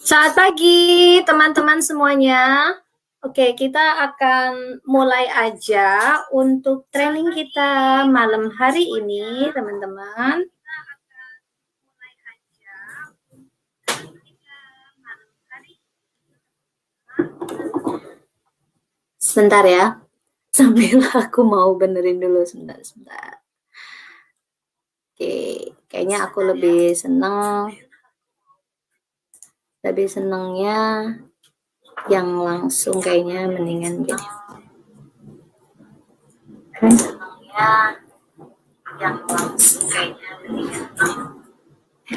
Selamat pagi teman-teman semuanya. Oke, kita akan mulai aja untuk training kita malam hari ini, teman-teman. Sebentar ya, sambil aku mau benerin dulu sebentar. Oke, kayaknya aku lebih senengnya yang langsung kayaknya mendingan gini.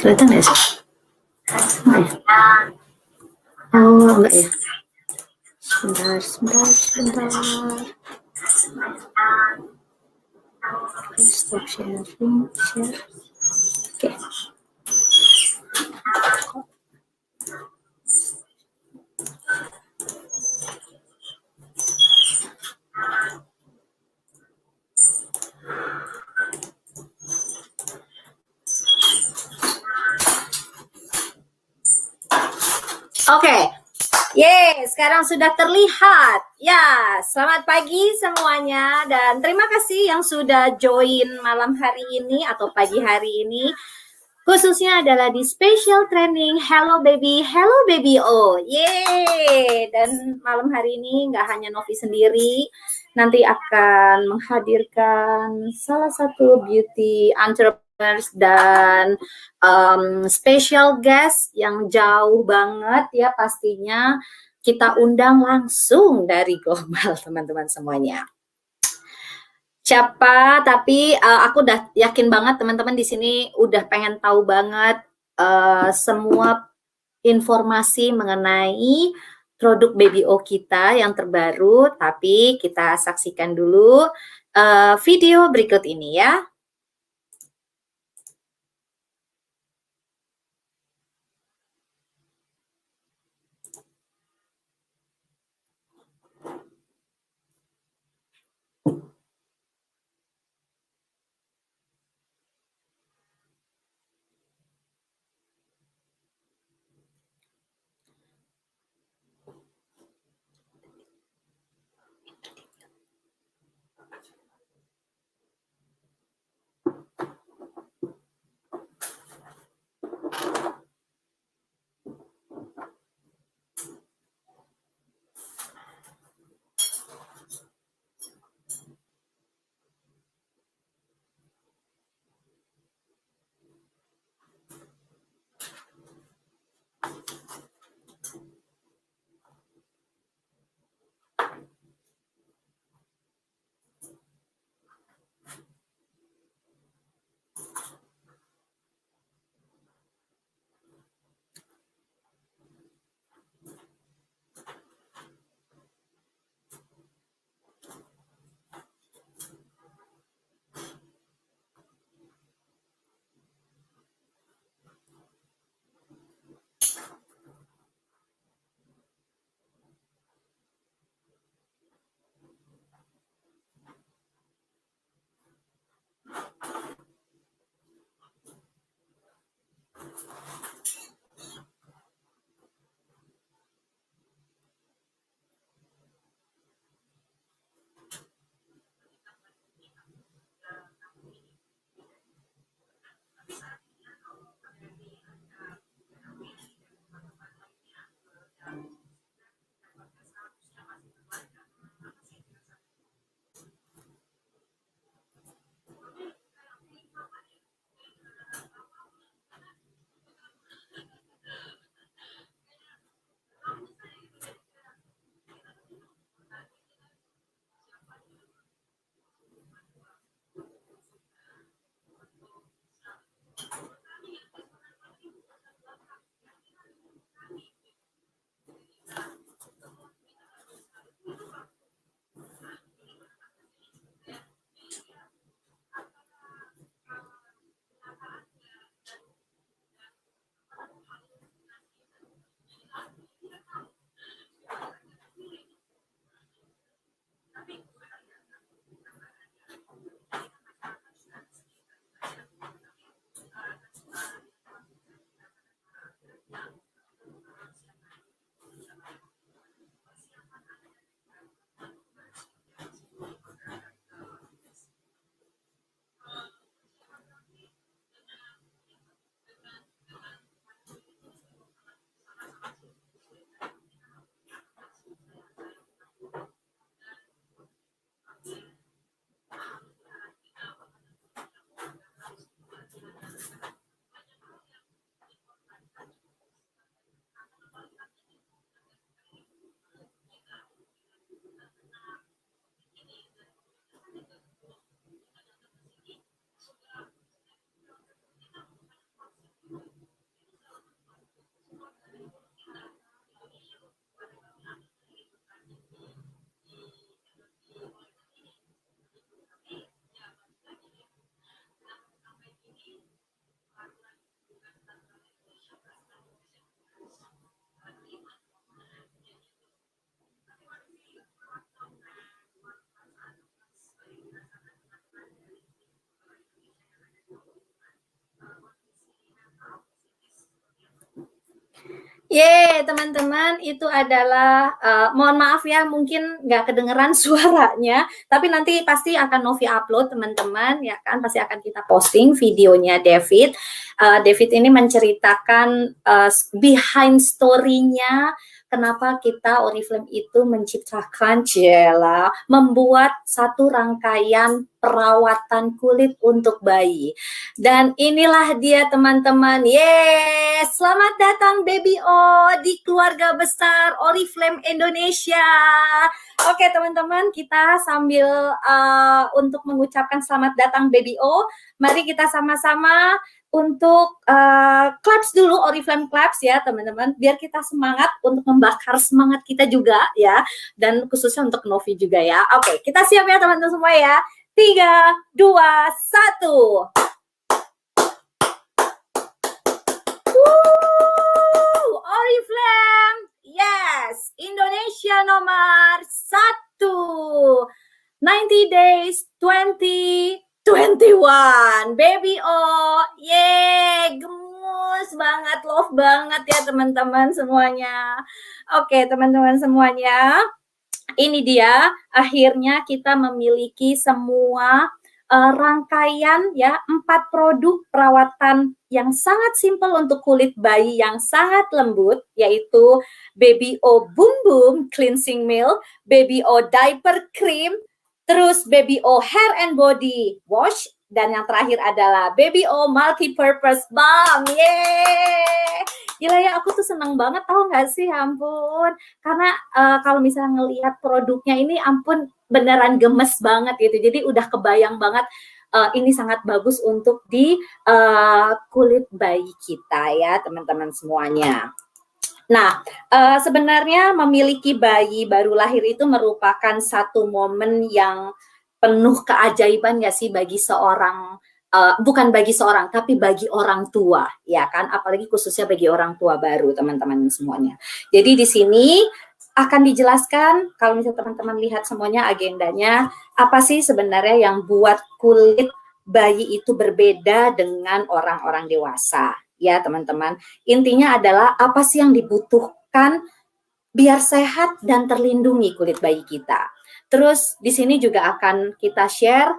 Kelihatan nggak sih? Oh, enggak ya. Sebentar. Stop sharing, share. Oke. Oke. Sekarang sudah terlihat. Ya, selamat pagi semuanya dan terima kasih yang sudah join malam hari ini atau pagi hari ini. Khususnya adalah di special training Hello Baby O. Dan malam hari ini nggak hanya Novi sendiri, nanti akan menghadirkan salah satu beauty entrepreneurs dan special guest yang jauh banget ya, pastinya kita undang langsung dari global teman-teman semuanya. Siapa, tapi aku udah yakin banget teman-teman di sini udah pengen tahu banget semua informasi mengenai produk Baby O kita yang terbaru, tapi kita saksikan dulu video berikut ini ya. Teman-teman, itu adalah mohon maaf ya, mungkin nggak kedengeran suaranya, tapi nanti pasti akan Novi upload teman-teman, ya kan, pasti akan kita posting videonya David. David ini menceritakan behind story-nya, kenapa kita Oriflame itu menciptakan membuat satu rangkaian perawatan kulit untuk bayi. Dan inilah dia teman-teman. Yes, selamat datang Baby O di keluarga besar Oriflame Indonesia. Oke teman-teman, kita sambil untuk mengucapkan selamat datang Baby O, mari kita sama-sama untuk claps dulu, Oriflame claps ya teman-teman, biar kita semangat untuk membakar semangat kita juga ya, dan khususnya untuk Novi juga ya. Oke, kita siap ya teman-teman semua ya. 3, 2, 1. Oriflame, yes, Indonesia nomor 1. 90 days 2021. Baby O, gemus banget, love banget ya teman-teman semuanya. Oke, teman-teman semuanya, ini dia akhirnya kita memiliki semua rangkaian ya 4 produk perawatan yang sangat simpel untuk kulit bayi yang sangat lembut, yaitu Baby O Boom Boom Cleansing Milk, Baby O Diaper Cream, terus Baby O Hair and Body Wash, dan yang terakhir adalah Baby O Multi-Purpose Balm. Yeay! Gila ya, aku tuh seneng banget, tahu nggak sih, ampun. Karena kalau misalnya ngelihat produknya ini, ampun, beneran gemes banget gitu. Jadi udah kebayang banget ini sangat bagus untuk di kulit bayi kita ya, teman-teman semuanya. Nah, sebenarnya memiliki bayi baru lahir itu merupakan satu momen yang penuh keajaiban ya sih bagi seorang bukan bagi seorang, tapi bagi orang tua, ya kan? Apalagi khususnya bagi orang tua baru, teman-teman semuanya. Jadi di sini akan dijelaskan, kalau misalnya teman-teman lihat semuanya agendanya, apa sih sebenarnya yang buat kulit bayi itu berbeda dengan orang-orang dewasa, ya teman-teman. Intinya adalah apa sih yang dibutuhkan biar sehat dan terlindungi kulit bayi kita. Terus di sini juga akan kita share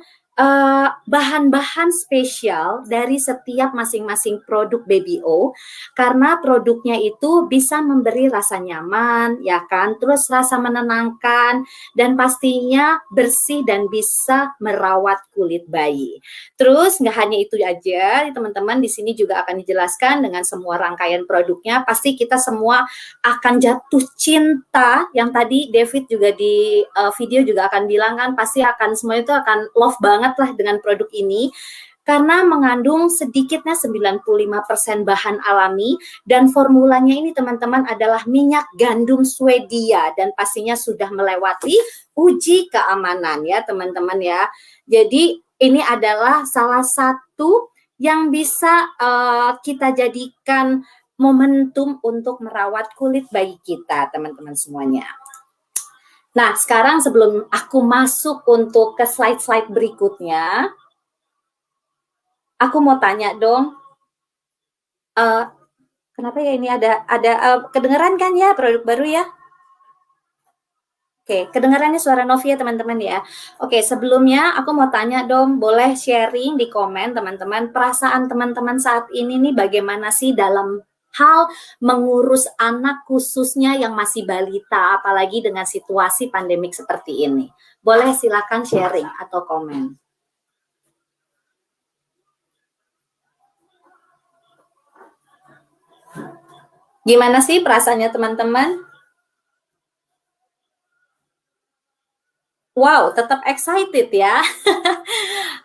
bahan-bahan spesial dari setiap masing-masing produk Baby O, karena produknya itu bisa memberi rasa nyaman, ya kan, terus rasa menenangkan, dan pastinya bersih dan bisa merawat kulit bayi. Terus nggak hanya itu aja, teman-teman, di sini juga akan dijelaskan dengan semua rangkaian produknya, pasti kita semua akan jatuh cinta, yang tadi David juga di video juga akan bilang kan, pasti akan semua itu akan love banget lah dengan produk ini, karena mengandung sedikitnya 95% bahan alami, dan formulanya ini teman-teman adalah minyak gandum Swedia, dan pastinya sudah melewati uji keamanan ya teman-teman ya. Jadi ini adalah salah satu yang bisa kita jadikan momentum untuk merawat kulit bayi kita, teman-teman semuanya. Nah, sekarang sebelum aku masuk untuk ke slide-slide berikutnya, aku mau tanya dong, kenapa ya ini ada kedengeran kan ya produk baru ya? Oke, kedengarannya suara Novi ya teman-teman ya. Oke, sebelumnya aku mau tanya dong, boleh sharing di komen teman-teman, perasaan teman-teman saat ini nih bagaimana sih dalam hal mengurus anak khususnya yang masih balita, apalagi dengan situasi pandemik seperti ini. Boleh silakan sharing atau komen. Gimana sih perasaannya teman-teman? Wow, tetap excited ya.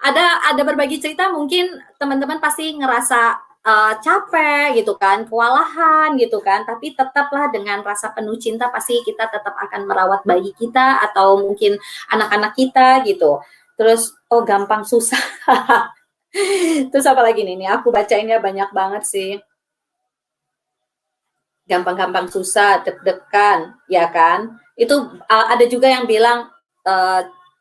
ada berbagi cerita, mungkin teman-teman pasti ngerasa capek gitu kan, kewalahan gitu kan, tapi tetaplah dengan rasa penuh cinta pasti kita tetap akan merawat bayi kita atau mungkin anak-anak kita gitu. Terus gampang susah. Terus apa lagi nih? Aku bacainnya banyak banget sih. Gampang-gampang susah, deg-degan, ya kan? Itu ada juga yang bilang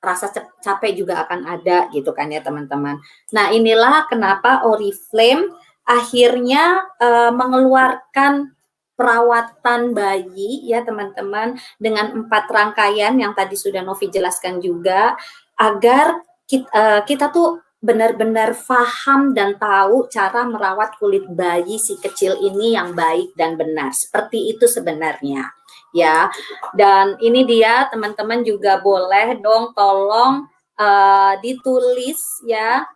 rasa capek juga akan ada gitu kan ya teman-teman. Nah, inilah kenapa Oriflame akhirnya mengeluarkan perawatan bayi ya teman-teman, dengan 4 rangkaian yang tadi sudah Novi jelaskan juga, agar kita tuh benar-benar paham dan tahu cara merawat kulit bayi si kecil ini yang baik dan benar. Seperti itu sebenarnya ya. Dan ini dia teman-teman juga boleh dong tolong ditulis ya,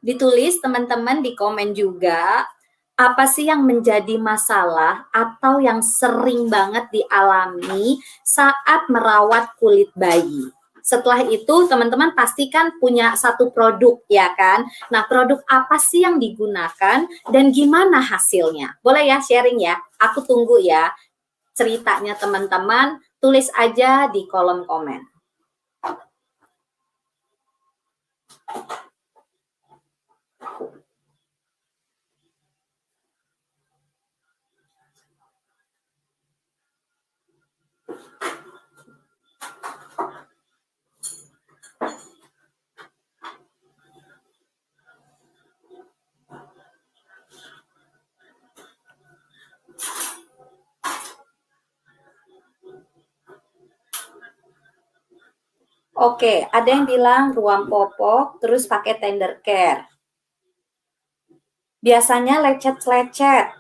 ditulis teman-teman di komen juga apa sih yang menjadi masalah atau yang sering banget dialami saat merawat kulit bayi. Setelah itu teman-teman pastikan punya satu produk ya kan. Nah, produk apa sih yang digunakan dan gimana hasilnya? Boleh ya sharing ya. Aku tunggu ya ceritanya teman-teman, tulis aja di kolom komen. Oke, ada yang bilang ruam popok, terus pakai tender care. Biasanya lecet-lecet.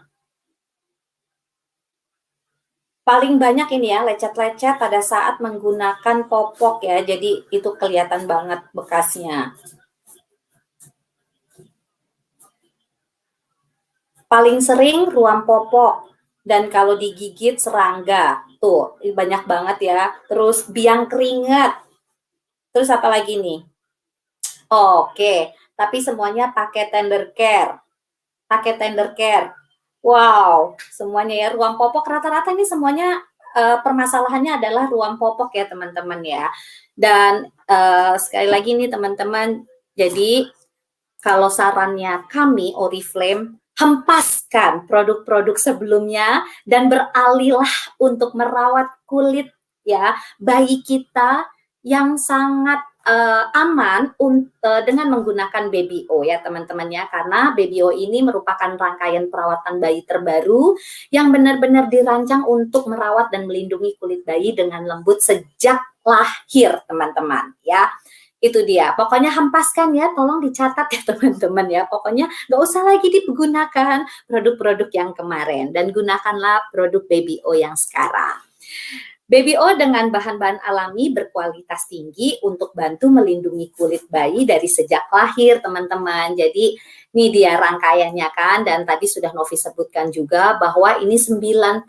Paling banyak ini ya, lecet-lecet pada saat menggunakan popok ya, jadi itu kelihatan banget bekasnya. Paling sering ruam popok, dan kalau digigit serangga, tuh banyak banget ya. Terus biang keringat. Terus apa lagi nih? Oke, tapi semuanya pakai tender care. Pakai tender care. Wow, semuanya ya ruam popok rata-rata ini semuanya permasalahannya adalah ruam popok ya teman-teman ya. Dan sekali lagi nih teman-teman, jadi kalau sarannya kami Oriflame, hempaskan produk-produk sebelumnya dan beralihlah untuk merawat kulit ya bayi kita yang sangat aman dengan menggunakan Baby O ya teman-teman ya, karena Baby O ini merupakan rangkaian perawatan bayi terbaru yang benar-benar dirancang untuk merawat dan melindungi kulit bayi dengan lembut sejak lahir teman-teman ya. Itu dia, pokoknya hempaskan ya, tolong dicatat ya teman-teman ya, pokoknya nggak usah lagi digunakan produk-produk yang kemarin dan gunakanlah produk Baby O yang sekarang. Baby O dengan bahan-bahan alami berkualitas tinggi untuk bantu melindungi kulit bayi dari sejak lahir teman-teman. Jadi ini dia rangkaiannya kan, dan tadi sudah Novi sebutkan juga bahwa ini 95%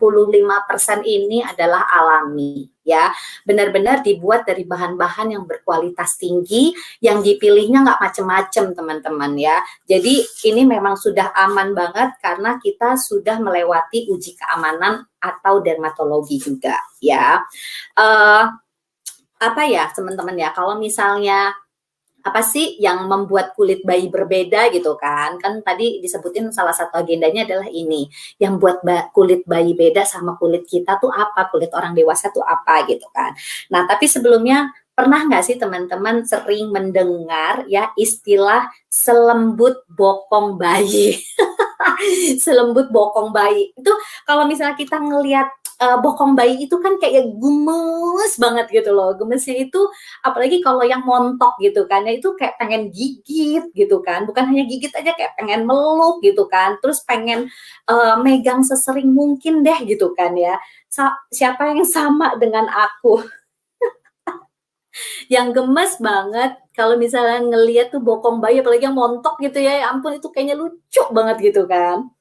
ini adalah alami ya. Benar-benar dibuat dari bahan-bahan yang berkualitas tinggi, yang dipilihnya nggak macem-macem teman-teman ya. Jadi ini memang sudah aman banget karena kita sudah melewati uji keamanan atau dermatologi juga ya. Apa ya teman-teman ya, kalau misalnya apa sih yang membuat kulit bayi berbeda gitu kan? Kan tadi disebutin salah satu agendanya adalah ini. Yang buat kulit bayi beda sama kulit kita tuh apa? Kulit orang dewasa tuh apa gitu kan? Nah, tapi sebelumnya pernah nggak sih teman-teman sering mendengar ya istilah selembut bokong bayi? Selembut bokong bayi. Itu kalau misalnya kita ngelihat bokong bayi itu kan kayak gemes banget gitu loh. Gemesnya itu apalagi kalau yang montok gitu kan, ya itu kayak pengen gigit gitu kan. Bukan hanya gigit aja, kayak pengen meluk gitu kan. Terus pengen megang sesering mungkin deh gitu kan ya. Siapa yang sama dengan aku? Yang gemes banget kalau misalnya ngelihat tuh bokong bayi apalagi yang montok gitu ya, ya ampun itu kayaknya lucu banget gitu kan.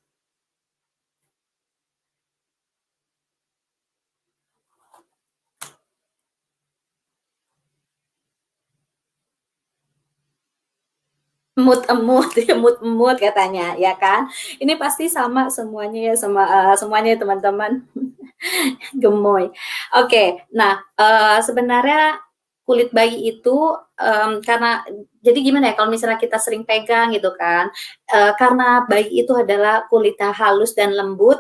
Emut-emut, emut-emut katanya, ya kan? Ini pasti sama semuanya ya, semuanya teman-teman. Gemoy. Oke, nah sebenarnya kulit bayi itu karena jadi gimana ya kalau misalnya kita sering pegang gitu kan, karena bayi itu adalah kulitnya halus dan lembut,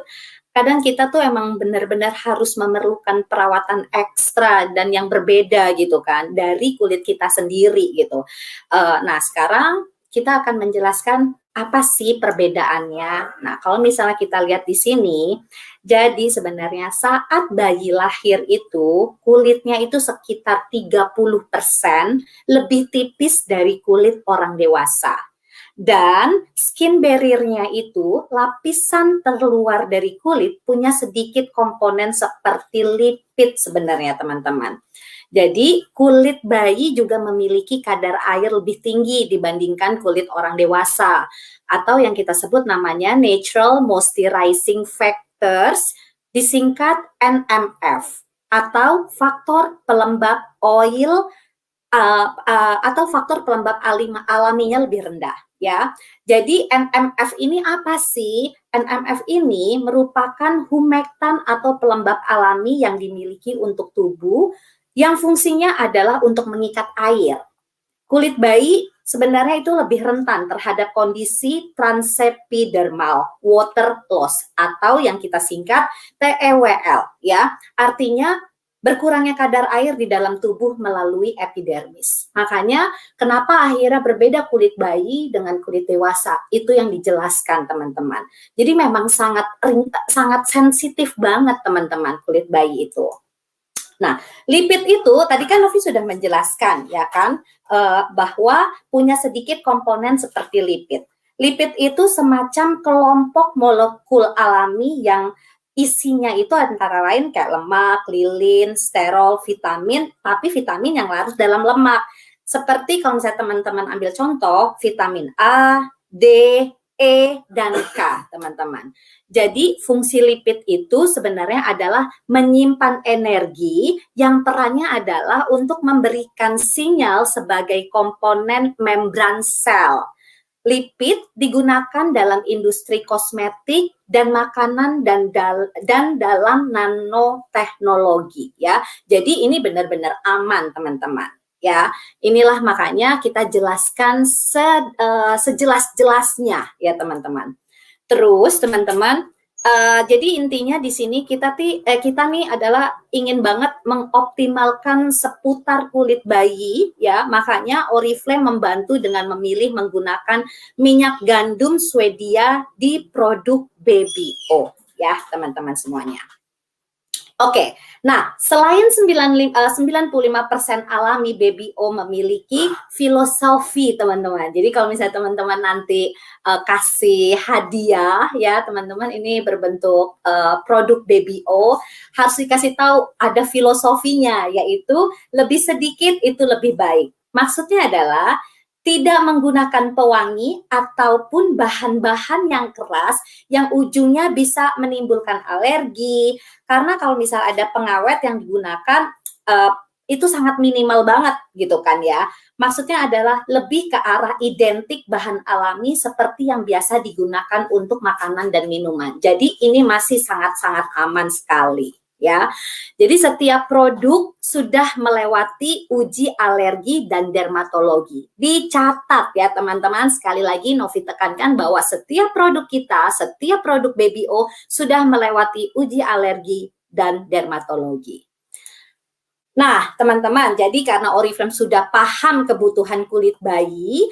kadang kita tuh emang benar-benar harus memerlukan perawatan ekstra dan yang berbeda gitu kan dari kulit kita sendiri gitu. Nah sekarang kita akan menjelaskan apa sih perbedaannya? Nah, kalau misalnya kita lihat di sini, jadi sebenarnya saat bayi lahir itu kulitnya itu sekitar 30% lebih tipis dari kulit orang dewasa. Dan skin barrier-nya itu lapisan terluar dari kulit punya sedikit komponen seperti lipid sebenarnya teman-teman. Jadi kulit bayi juga memiliki kadar air lebih tinggi dibandingkan kulit orang dewasa atau yang kita sebut namanya natural moisturizing factors, disingkat NMF, atau faktor pelembab oil atau faktor pelembab alaminya lebih rendah ya. Jadi NMF ini apa sih? NMF ini merupakan humektan atau pelembab alami yang dimiliki untuk tubuh yang fungsinya adalah untuk mengikat air. Kulit bayi sebenarnya itu lebih rentan terhadap kondisi transepidermal water loss atau yang kita singkat TEWL ya. Artinya berkurangnya kadar air di dalam tubuh melalui epidermis. Makanya kenapa akhirnya berbeda kulit bayi dengan kulit dewasa? Itu yang dijelaskan teman-teman. Jadi memang sangat sensitif banget teman-teman kulit bayi itu. Nah, lipid itu tadi kan Novi sudah menjelaskan ya kan bahwa punya sedikit komponen seperti lipid. Lipid itu semacam kelompok molekul alami yang isinya itu antara lain kayak lemak, lilin, sterol, vitamin, tapi vitamin yang larut dalam lemak. Seperti kalau misalnya teman-teman ambil contoh, vitamin A, D, E, dan K, teman-teman. Jadi fungsi lipid itu sebenarnya adalah menyimpan energi yang perannya adalah untuk memberikan sinyal sebagai komponen membran sel. Lipid digunakan dalam industri kosmetik dan makanan dan dalam nanoteknologi ya. Jadi ini benar-benar aman teman-teman. Ya, inilah makanya kita jelaskan sejelas-jelasnya ya teman-teman. Terus teman-teman, jadi intinya di sini kita nih adalah ingin banget mengoptimalkan seputar kulit bayi ya, makanya Oriflame membantu dengan memilih menggunakan minyak gandum Swedia di produk Baby O ya teman-teman semuanya. Oke, nah selain 95% alami Baby O memiliki filosofi teman-teman. Jadi kalau misalnya teman-teman nanti kasih hadiah ya teman-teman ini berbentuk produk Baby O, harus dikasih tahu ada filosofinya, yaitu lebih sedikit itu lebih baik. Maksudnya adalah tidak menggunakan pewangi ataupun bahan-bahan yang keras yang ujungnya bisa menimbulkan alergi, karena kalau misal ada pengawet yang digunakan itu sangat minimal banget gitu kan ya. Maksudnya adalah lebih ke arah identik bahan alami seperti yang biasa digunakan untuk makanan dan minuman. Jadi ini masih sangat-sangat aman sekali ya. Jadi setiap produk sudah melewati uji alergi dan dermatologi. Dicatat ya teman-teman, sekali lagi Novi tekankan bahwa setiap produk kita, setiap produk Baby O sudah melewati uji alergi dan dermatologi. Nah teman-teman, jadi karena Oriflame sudah paham kebutuhan kulit bayi,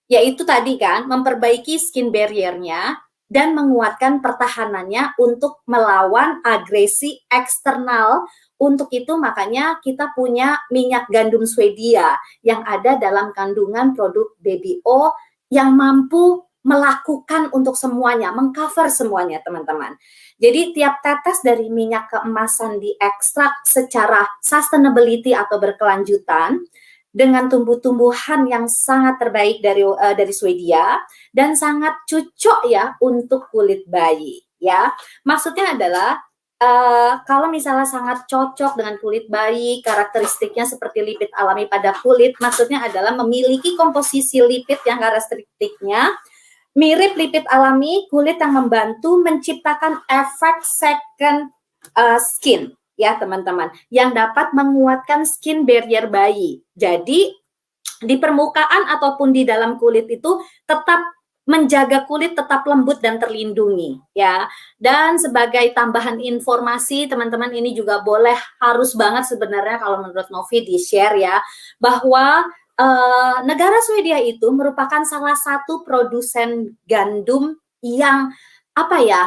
yaitu tadi kan memperbaiki skin barrier-nya dan menguatkan pertahanannya untuk melawan agresi eksternal. Untuk itu makanya kita punya minyak gandum Swedia yang ada dalam kandungan produk Baby O yang mampu melakukan untuk semuanya, mengcover semuanya teman-teman. Jadi tiap tetes dari minyak keemasan diekstrak secara sustainability atau berkelanjutan dengan tumbuh-tumbuhan yang sangat terbaik dari Swedia dan sangat cocok ya untuk kulit bayi ya. Maksudnya adalah kalau misalnya sangat cocok dengan kulit bayi, karakteristiknya seperti lipid alami pada kulit, maksudnya adalah memiliki komposisi lipid yang karakteristiknya mirip lipid alami kulit yang membantu menciptakan efek second skin ya teman-teman, yang dapat menguatkan skin barrier bayi. Jadi di permukaan ataupun di dalam kulit itu tetap menjaga kulit tetap lembut dan terlindungi ya. Dan sebagai tambahan informasi teman-teman, ini juga boleh harus banget sebenarnya kalau menurut Novi di share ya, bahwa negara Swedia itu merupakan salah satu produsen gandum yang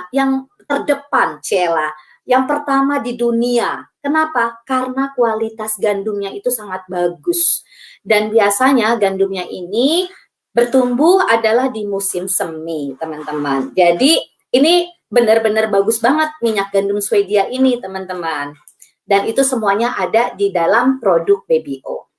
yang terdepan, Cela, yang pertama di dunia. Kenapa? Karena kualitas gandumnya itu sangat bagus. Dan biasanya gandumnya ini bertumbuh adalah di musim semi, teman-teman. Jadi ini benar-benar bagus banget minyak gandum Swedia ini, teman-teman. Dan itu semuanya ada di dalam produk BBO.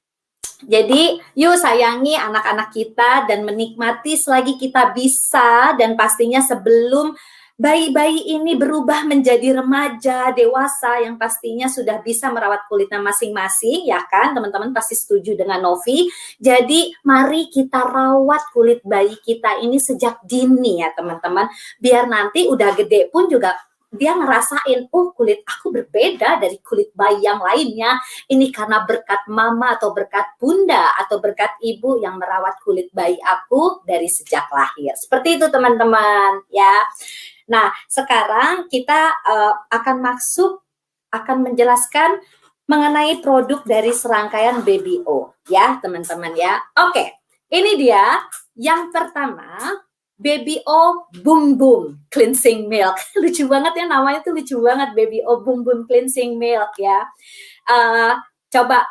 Jadi, yuk sayangi anak-anak kita dan menikmati selagi kita bisa, dan pastinya sebelum bayi-bayi ini berubah menjadi remaja, dewasa yang pastinya sudah bisa merawat kulitnya masing-masing, ya kan? Teman-teman pasti setuju dengan Novi. Jadi, mari kita rawat kulit bayi kita ini sejak dini ya, teman-teman. Biar nanti udah gede pun juga dia ngerasain, oh kulit aku berbeda dari kulit bayi yang lainnya. Ini karena berkat mama atau berkat bunda atau berkat ibu yang merawat kulit bayi aku dari sejak lahir. Seperti itu teman-teman ya. Nah sekarang kita akan menjelaskan mengenai produk dari serangkaian BBO ya teman-teman ya. Oke, ini dia yang pertama. BBO Boom Boom Cleansing Milk. Lucu banget ya namanya tuh, lucu banget, BBO Boom Boom Cleansing Milk ya. Coba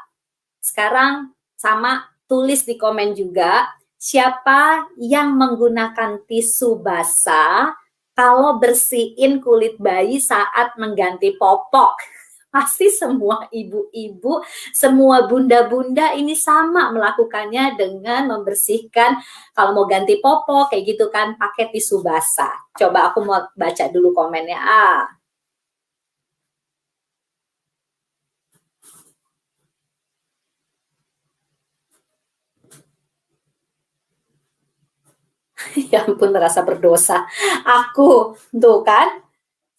sekarang sama tulis di komen juga siapa yang menggunakan tisu basah kalau bersihin kulit bayi saat mengganti popok. Pasti semua ibu-ibu, semua bunda-bunda ini sama melakukannya dengan membersihkan kalau mau ganti popok kayak gitu kan pakai tisu basah. Coba aku mau baca dulu komennya. Ya ampun, rasa berdosa. Aku tuh kan,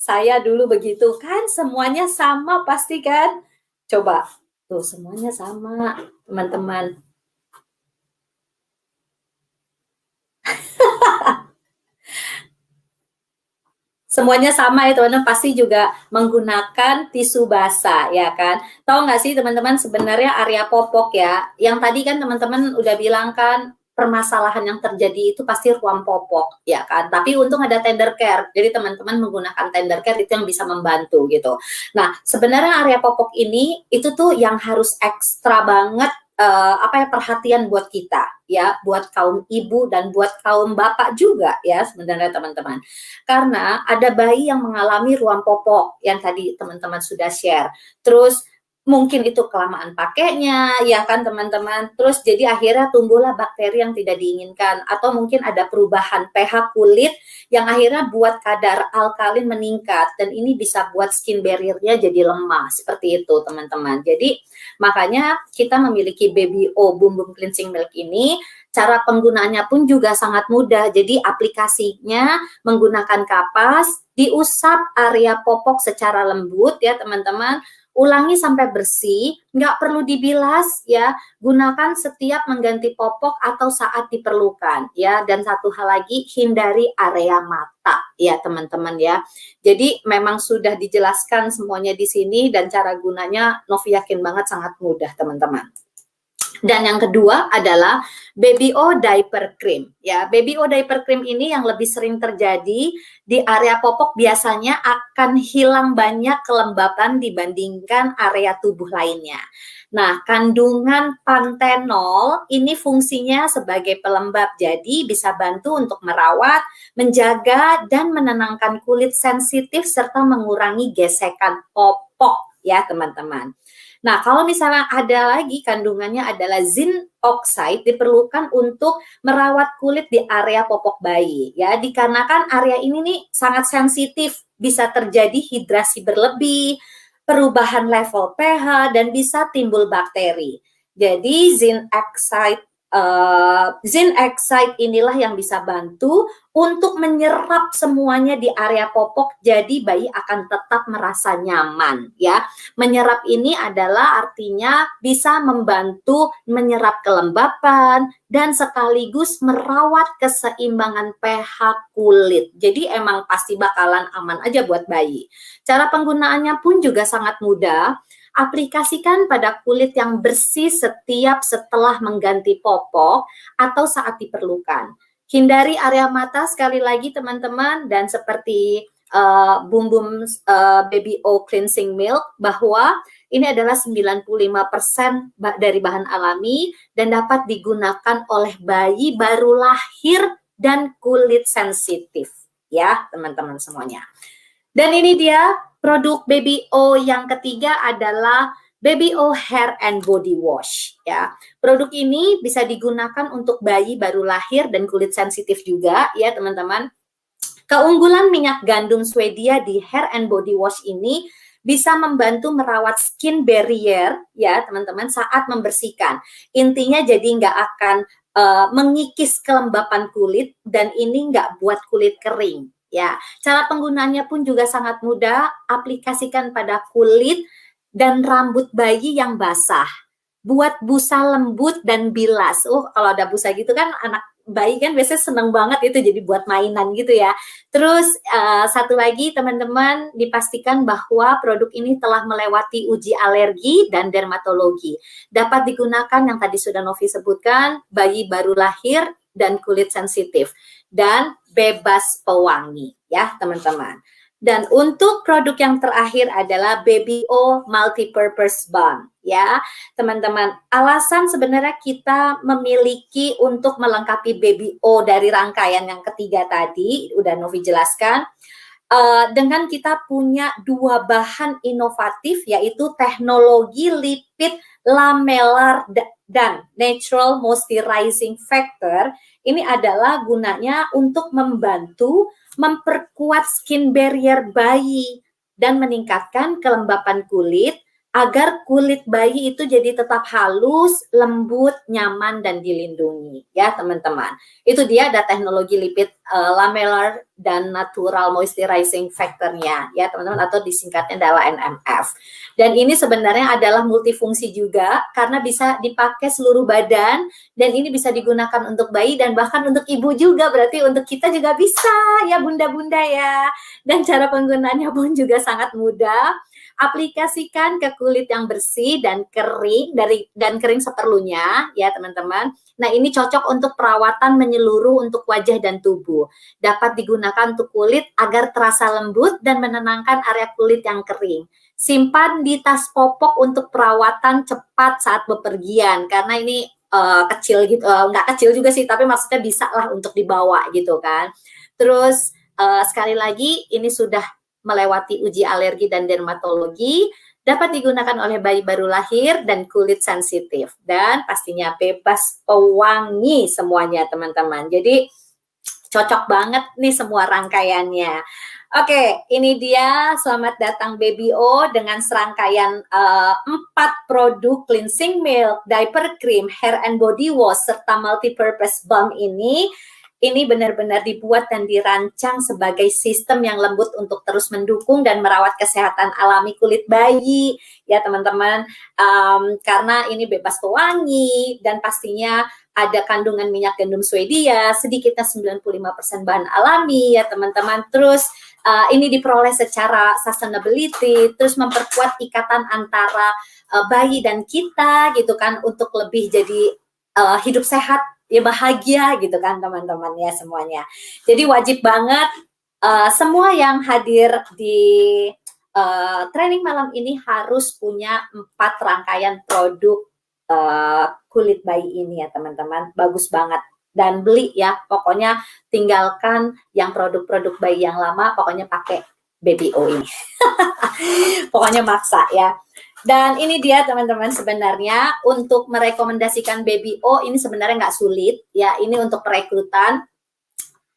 saya dulu begitu kan, semuanya sama pasti kan. Coba, tuh semuanya sama teman-teman. Semuanya sama ya teman-teman, pasti juga menggunakan tisu basah ya kan. Tahu nggak sih teman-teman sebenarnya area popok ya, yang tadi kan teman-teman udah bilang kan permasalahan yang terjadi itu pasti ruang popok ya kan. Tapi untung ada tender care, jadi teman-teman menggunakan tender care itu yang bisa membantu gitu. Nah sebenarnya area popok ini itu tuh yang harus ekstra banget perhatian buat kita ya, buat kaum ibu dan buat kaum bapak juga ya sebenarnya teman-teman. Karena ada bayi yang mengalami ruam popok yang tadi teman-teman sudah share. Terus mungkin itu kelamaan pakainya, ya kan teman-teman. Terus jadi akhirnya tumbuhlah bakteri yang tidak diinginkan. Atau mungkin ada perubahan pH kulit yang akhirnya buat kadar alkalin meningkat. Dan ini bisa buat skin barrier-nya jadi lemah. Seperti itu teman-teman. Jadi makanya kita memiliki BBO Boom Boom Cleansing Milk ini. Cara penggunaannya pun juga sangat mudah. Jadi aplikasinya menggunakan kapas, diusap area popok secara lembut ya teman-teman. Ulangi sampai bersih, nggak perlu dibilas ya, gunakan setiap mengganti popok atau saat diperlukan ya. Dan satu hal lagi, hindari area mata ya teman-teman ya. Jadi memang sudah dijelaskan semuanya di sini dan cara gunanya Novi yakin banget sangat mudah teman-teman. Dan yang kedua adalah BBO Diaper Cream. Ya, BBO Diaper Cream ini yang lebih sering terjadi di area popok biasanya akan hilang banyak kelembapan dibandingkan area tubuh lainnya. Nah, kandungan pantenol ini fungsinya sebagai pelembab, jadi bisa bantu untuk merawat, menjaga, dan menenangkan kulit sensitif serta mengurangi gesekan popok ya teman-teman. Nah, kalau misalnya ada lagi kandungannya adalah zinc oxide diperlukan untuk merawat kulit di area popok bayi ya, dikarenakan area ini nih sangat sensitif, bisa terjadi hidrasi berlebih, perubahan level pH dan bisa timbul bakteri. Jadi zinc oxide inilah yang bisa bantu untuk menyerap semuanya di area popok, jadi bayi akan tetap merasa nyaman ya. Menyerap ini adalah artinya bisa membantu menyerap kelembapan dan sekaligus merawat keseimbangan pH kulit. Jadi emang pasti bakalan aman aja buat bayi. Cara penggunaannya pun juga sangat mudah. Aplikasikan pada kulit yang bersih setelah mengganti popok atau saat diperlukan. Hindari area mata sekali lagi teman-teman, dan seperti Bumbum Baby O Cleansing Milk, bahwa ini adalah 95% dari bahan alami dan dapat digunakan oleh bayi baru lahir dan kulit sensitif ya teman-teman semuanya. Dan ini dia produk Baby O yang ketiga adalah Baby O Hair and Body Wash ya. Produk ini bisa digunakan untuk bayi baru lahir dan kulit sensitif juga ya teman-teman. Keunggulan minyak gandum Swedia di Hair and Body Wash ini bisa membantu merawat skin barrier ya teman-teman saat membersihkan. Intinya jadi nggak akan mengikis kelembapan kulit, dan ini nggak buat kulit kering ya. Cara penggunaannya pun juga sangat mudah. Aplikasikan pada kulit dan rambut bayi yang basah. Buat busa lembut dan bilas. Kalau ada busa gitu kan anak bayi kan biasanya seneng banget itu, jadi buat mainan gitu ya. Terus satu lagi teman-teman, dipastikan bahwa produk ini telah melewati uji alergi dan dermatologi. Dapat digunakan yang tadi sudah Novi sebutkan, bayi baru lahir dan kulit sensitif, dan bebas pewangi ya teman-teman. Dan untuk produk yang terakhir adalah Baby O Multipurpose Balm ya teman-teman. Alasan sebenarnya kita memiliki untuk melengkapi Baby O dari rangkaian yang ketiga tadi udah Novi jelaskan, dengan kita punya dua bahan inovatif, yaitu teknologi lipid lamellar dan natural moisturizing factor. Ini adalah gunanya untuk membantu memperkuat skin barrier bayi dan meningkatkan kelembapan kulit agar kulit bayi itu jadi tetap halus, lembut, nyaman, dan dilindungi ya teman-teman. Itu dia, ada teknologi lipid lamellar dan natural moisturizing factor-nya ya teman-teman, atau disingkatnya adalah NMF. Dan ini sebenarnya adalah multifungsi juga karena bisa dipakai seluruh badan, dan ini bisa digunakan untuk bayi dan bahkan untuk ibu juga, berarti untuk kita juga bisa ya bunda-bunda ya. Dan cara penggunaannya pun juga sangat mudah. Aplikasikan ke kulit yang bersih dan kering seperlunya ya teman-teman. Nah, ini cocok untuk perawatan menyeluruh untuk wajah dan tubuh. Dapat digunakan untuk kulit agar terasa lembut dan menenangkan area kulit yang kering. Simpan di tas popok untuk perawatan cepat saat bepergian, karena ini kecil gitu, nggak kecil juga sih, tapi maksudnya bisa lah untuk dibawa gitu kan. Terus sekali lagi, ini sudah melewati uji alergi dan dermatologi, dapat digunakan oleh bayi baru lahir dan kulit sensitif, dan pastinya bebas pewangi semuanya teman-teman. Jadi cocok banget nih semua rangkaiannya. Oke, ini dia, selamat datang Baby O dengan serangkaian 4 produk cleansing milk, diaper cream, hair and body wash, serta multipurpose balm ini. Ini benar-benar dibuat dan dirancang sebagai sistem yang lembut untuk terus mendukung dan merawat kesehatan alami kulit bayi ya teman-teman, karena ini bebas pewangi dan pastinya ada kandungan minyak gandum Swedia, sedikitnya 95% bahan alami ya teman-teman. Terus ini diperoleh secara sustainability, terus memperkuat ikatan antara bayi dan kita gitu kan, untuk lebih jadi hidup sehat ya, bahagia gitu kan teman-teman ya semuanya. Jadi wajib banget semua yang hadir di training malam ini harus punya 4 rangkaian produk kulit bayi ini ya teman-teman. Bagus banget, dan beli ya, pokoknya tinggalkan yang produk-produk bayi yang lama, pokoknya pakai Baby O ini. Pokoknya maksa ya. Dan ini dia teman-teman, sebenarnya untuk merekomendasikan Baby O ini sebenarnya nggak sulit ya. Ini untuk perekrutan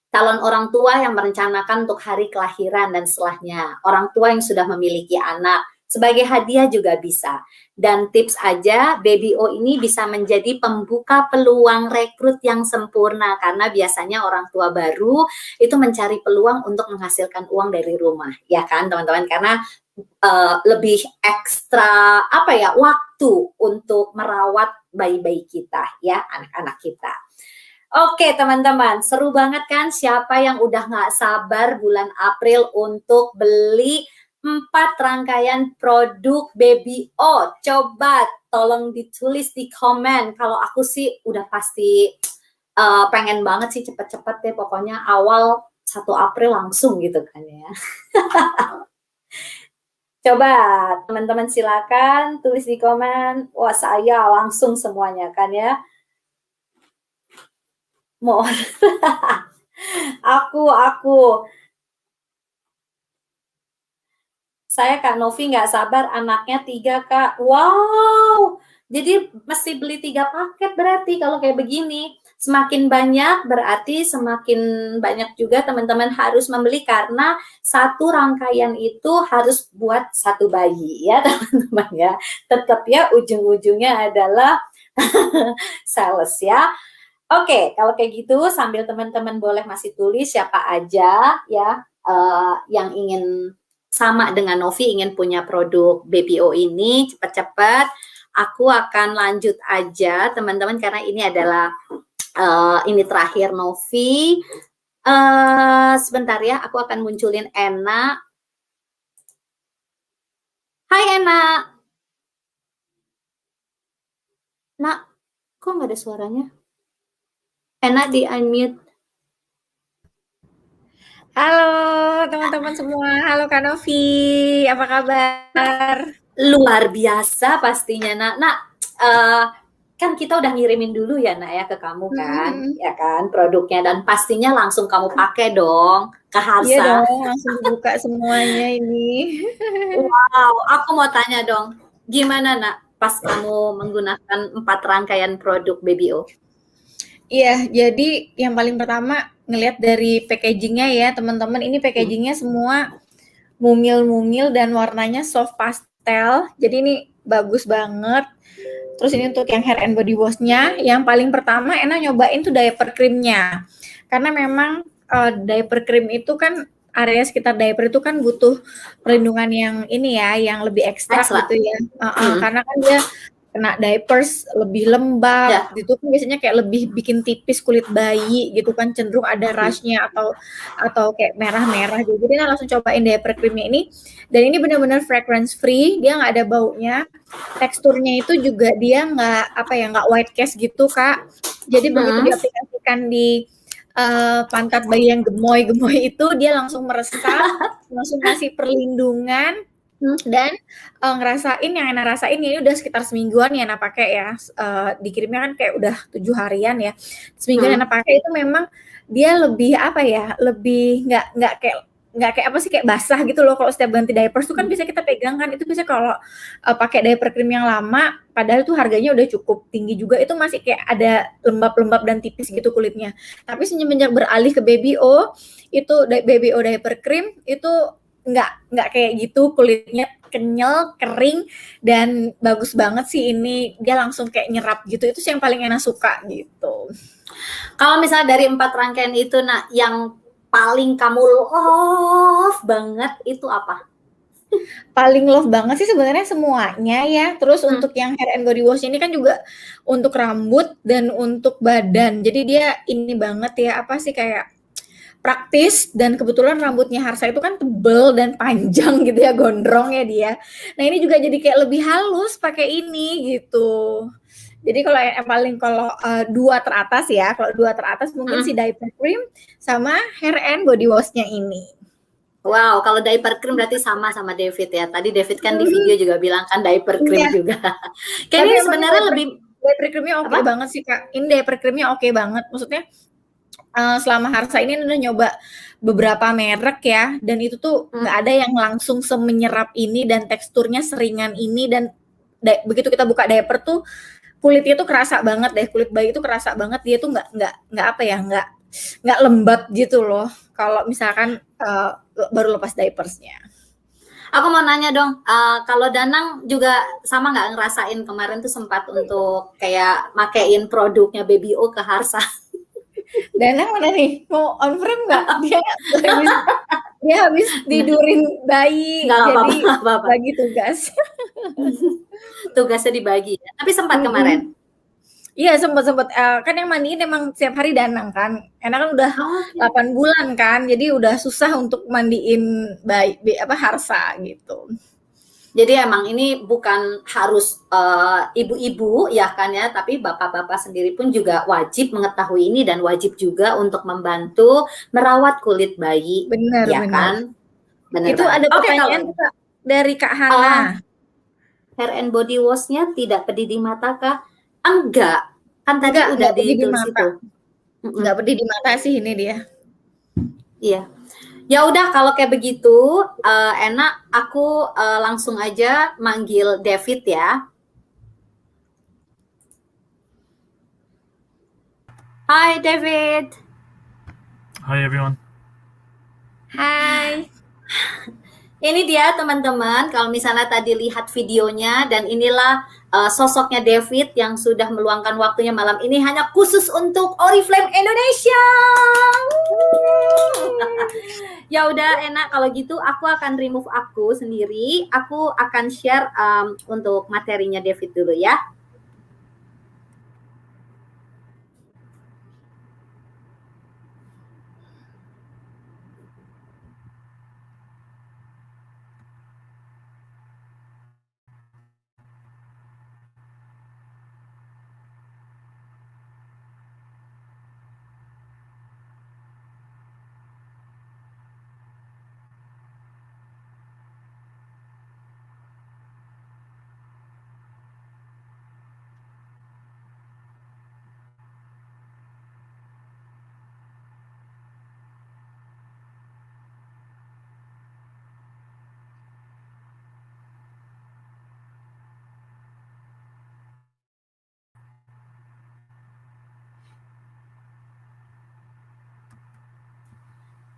calon orang tua yang merencanakan untuk hari kelahiran dan setelahnya, orang tua yang sudah memiliki anak, sebagai hadiah juga bisa. Dan tips aja, Baby O ini bisa menjadi pembuka peluang rekrut yang sempurna, karena biasanya orang tua baru itu mencari peluang untuk menghasilkan uang dari rumah, ya kan teman-teman, karena lebih ekstra waktu untuk merawat bayi-bayi kita ya, anak-anak kita. Oke teman-teman, seru banget kan? Siapa yang udah nggak sabar bulan April untuk beli 4 rangkaian produk Baby O. Coba tolong ditulis di komen. Kalau aku sih udah pasti pengen banget sih cepet-cepet deh, pokoknya awal 1 April langsung gitu kan ya. Coba teman-teman silakan tulis di komen. Wah, saya langsung semuanya kan ya. Mau aku. Saya Kak Novi nggak sabar, anaknya 3 Kak. Wow, jadi mesti beli 3 paket berarti kalau kayak begini. Semakin banyak berarti semakin banyak juga teman-teman harus membeli karena satu rangkaian itu harus buat satu bayi ya teman-teman ya. Tetap ya ujung-ujungnya adalah sales ya. Oke, kalau kayak gitu sambil teman-teman boleh masih tulis siapa aja ya yang ingin sama dengan Novi ingin punya produk BPO ini cepat-cepat. Aku akan lanjut aja teman-teman karena ini adalah ini terakhir Novi. Sebentar ya, aku akan munculin Ena. Hai Ena. Nak, kok nggak ada suaranya? Ena di unmute. Halo teman-teman semua, halo Kak Novi, apa kabar? Luar biasa pastinya Nak. Kan kita udah ngirimin dulu ya Nak ya ke kamu kan, ya kan produknya dan pastinya langsung kamu pakai dong ke Harsa. Iya dong, langsung dibuka semuanya ini. Wow, aku mau tanya dong, gimana Nak pas kamu menggunakan 4 rangkaian produk BBO? Iya, jadi yang paling pertama ngelihat dari packagingnya ya teman-teman, ini packagingnya semua mungil-mungil dan warnanya soft pastel, jadi ini bagus banget. Terus ini untuk yang hair and body wash-nya, yang paling pertama Ena nyobain tuh diaper cream-nya. Karena memang diaper cream itu kan area sekitar diaper itu kan butuh perlindungan yang ini ya, yang lebih ekstra gitu ya. Karena kan dia kena diapers lebih lembab, gitu kan biasanya kayak lebih bikin tipis kulit bayi gitu kan, cenderung ada rush-nya atau kayak merah-merah gitu. Jadi Ena langsung cobain diaper cream-nya ini, dan ini benar-benar fragrance free, dia nggak ada baunya. Teksturnya itu juga dia nggak white cast gitu Kak. Jadi begitu diaplikasikan di pantat bayi yang gemoy-gemoy itu dia langsung meresap, langsung ngasih perlindungan dan ngerasain yang Ena rasain ini udah sekitar semingguan ya Ena pakai ya. Dikirimnya kan kayak udah 7 harian ya. Semingguan Ena pakai itu memang dia lebih apa ya? Lebih nggak kayak apa sih, kayak basah gitu loh. Kalau setiap ganti diapers tuh kan bisa kita pegang kan, itu bisa kalau pakai diaper cream yang lama padahal tuh harganya udah cukup tinggi juga, itu masih kayak ada lembab-lembab dan tipis gitu kulitnya. Tapi semenjak beralih ke BBO itu BBO diaper cream itu nggak kayak gitu, kulitnya kenyal, kering, dan bagus banget sih ini, dia langsung kayak nyerap gitu, itu sih yang paling Ena suka gitu. Kalau misalnya dari 4 rangkaian itu Nak, yang paling kamu love banget itu apa? Paling love banget sih sebenarnya semuanya ya, terus untuk yang hair and body wash ini kan juga untuk rambut dan untuk badan, jadi dia ini banget ya, apa sih, kayak praktis, dan kebetulan rambutnya Harsa itu kan tebel dan panjang gitu ya, gondrong ya dia. Nah ini juga jadi kayak lebih halus pakai ini gitu. Jadi kalau 2 teratas ya, kalau 2 teratas mungkin si diaper cream sama hair and body wash-nya ini. Wow, kalau diaper cream berarti sama David ya. Tadi David kan di video juga bilang kan diaper cream juga. Kayaknya sebenarnya lebih diaper cream-nya oke banget sih Kak. Ini diaper cream-nya oke banget. Maksudnya selama Harsa ini udah nyoba beberapa merek ya, dan itu tuh nggak ada yang langsung semenyerap ini dan teksturnya seringan ini, dan begitu kita buka diaper tuh kulitnya tuh kerasa banget deh, kulit bayi itu kerasa banget, dia tuh nggak apa ya, nggak lembab gitu loh kalau misalkan baru lepas diapersnya. Aku mau nanya dong, kalau Danang juga sama nggak ngerasain kemarin tuh sempat untuk kayak makein produknya BBO ke Harsa? Danang mana nih? Mau on frame nggak? Dia habis tidurin bayi, jadi bagi tugas. Tugasnya dibagi ya. Tapi sempat kemarin. Iya sempet, kan yang mandiin emang setiap hari Danang kan, karena kan udah Oke. 8 bulan kan, jadi udah susah untuk mandiin Harsa gitu. Jadi emang ini bukan harus ibu-ibu ya kan ya, tapi bapak-bapak sendiri pun juga wajib mengetahui ini dan wajib juga untuk membantu merawat kulit bayi, Bener ya bener. kan? Bener Itu banget. ada Oke, kalau pertanyaan juga dari Kak Hana. uh, hair and body wash-nya tidak pedih di mata kah? Enggak, kan tadi udah Enggak pedih di ditulis mata. itu. Enggak pedih di mata sih ini dia. Iya. Ya udah kalau kayak begitu, enak aku langsung aja manggil David ya. Hai David. Hi everyone. Hai. Ini dia teman-teman, kalau misalnya tadi lihat videonya dan inilah sosoknya David yang sudah meluangkan waktunya malam ini hanya khusus untuk Oriflame Indonesia. Ya udah enak kalau gitu aku akan remove aku sendiri. Aku akan share untuk materinya David dulu ya.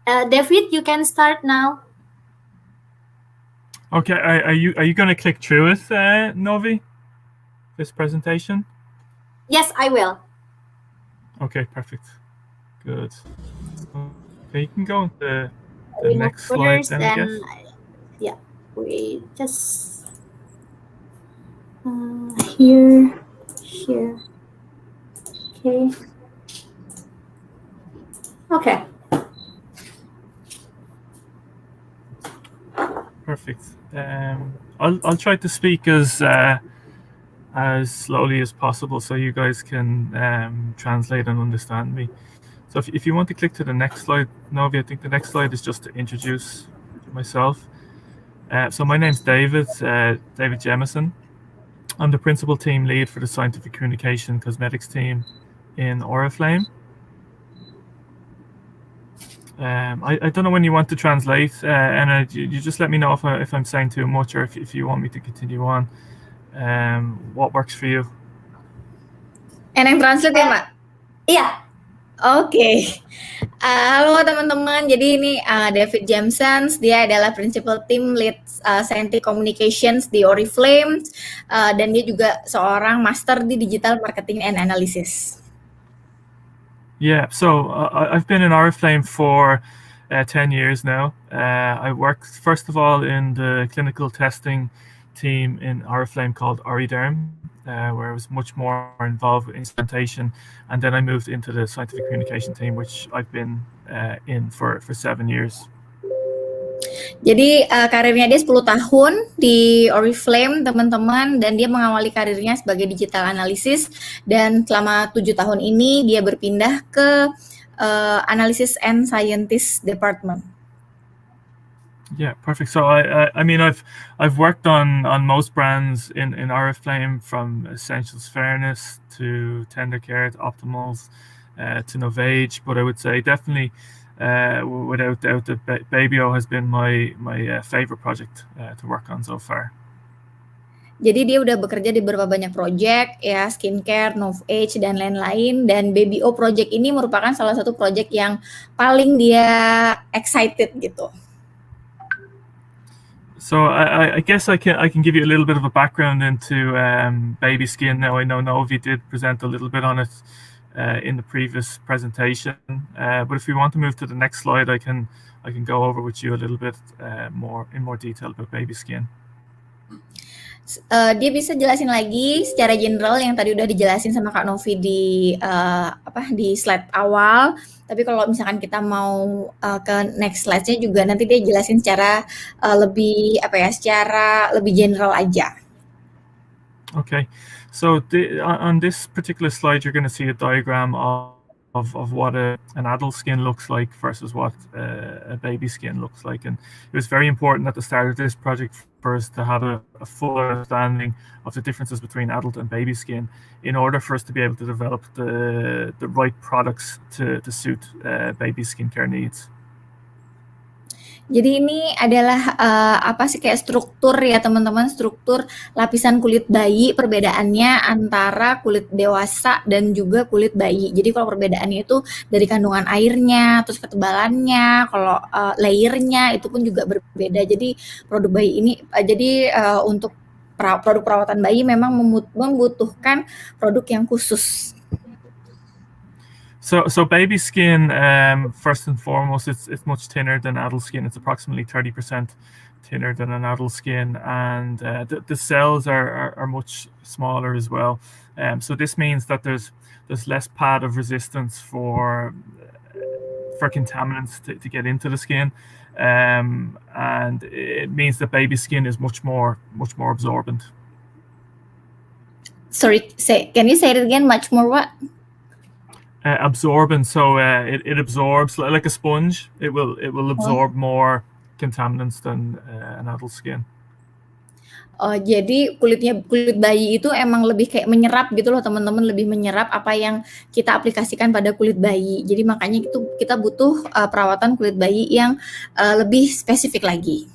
David, you can start now. Okay, are you going to click through it, Novi? This presentation? Yes, I will. Okay, perfect. Good. Okay, you can go on to the Remove next slide first then, I guess. yeah, we just here. Okay. Perfect. I'll try to speak as slowly as possible so you guys can translate and understand me. So if you want to click to the next slide, Novi, I think the next slide is just to introduce myself. So my name's David Jemison. I'm the principal team lead for the scientific communication cosmetics team in Oriflame. I don't know when you want to translate, and you just let me know if I'm saying too much or if you want me to continue on. What works for you? Eneng translate ya, Mbak? Iya. Oke. Halo teman-teman, jadi ini David Jameson, dia adalah Principal Team Lead Scientific Communications di Oriflame, dan dia juga seorang Master di Digital Marketing and Analysis. Yeah, so I've been in Oriflame for 10 years now. I worked first of all in the clinical testing team in Oriflame called Oriderm, where I was much more involved with instrumentation, and then I moved into the scientific communication team, which I've been in for 7 years. Jadi karirnya dia 10 tahun di Oriflame teman-teman, dan dia mengawali karirnya sebagai digital analysis, dan selama 7 tahun ini dia berpindah ke analysis and scientist department. Yeah, perfect. So I mean I've worked on most brands in Oriflame, from Essentials Fairness to Tendercare to Optimals to Novage, but I would say definitely without doubt that Babyo has been my favorite project to work on so far. Jadi dia udah bekerja di beberapa banyak project ya, skincare, Novage dan lain-lain, dan Babyo project ini merupakan salah satu project yang paling dia excited gitu. So I guess I can give you a little bit of a background into baby skin. Now I know Novi did present a little bit on it in the previous presentation, but if we want to move to the next slide, I can go over with you a little bit more in more detail about baby skin. Dia bisa jelasin lagi secara general yang tadi udah dijelasin sama Kak Novi di di slide awal. Tapi kalau misalkan kita mau ke next slide-nya juga nanti dia jelasin secara secara lebih general aja. Okay, so on this particular slide, you're going to see a diagram of what an adult skin looks like versus what a baby skin looks like. And it was very important at the start of this project for us to have a full understanding of the differences between adult and baby skin in order for us to be able to develop the right products to suit baby skincare needs. Jadi ini adalah kayak struktur ya teman-teman, struktur lapisan kulit bayi, perbedaannya antara kulit dewasa dan juga kulit bayi. Jadi kalau perbedaannya itu dari kandungan airnya, terus ketebalannya, kalau layernya itu pun juga berbeda. Jadi produk bayi ini, untuk produk perawatan bayi memang membutuhkan produk yang khusus. So baby skin, first and foremost, it's much thinner than adult skin. It's approximately 30% thinner than an adult skin, and the cells are much smaller as well. So this means that there's less pad of resistance for contaminants to get into the skin, and it means that baby skin is much more absorbent. Sorry, can you say it again? Much more what? Absorbent, so it absorbs like a sponge. It will absorb more contaminants than an adult skin. Jadi kulit bayi itu emang lebih kayak menyerap gitu loh teman-teman, lebih menyerap apa yang kita aplikasikan pada kulit bayi. Jadi makanya itu kita butuh perawatan kulit bayi yang lebih spesifik lagi.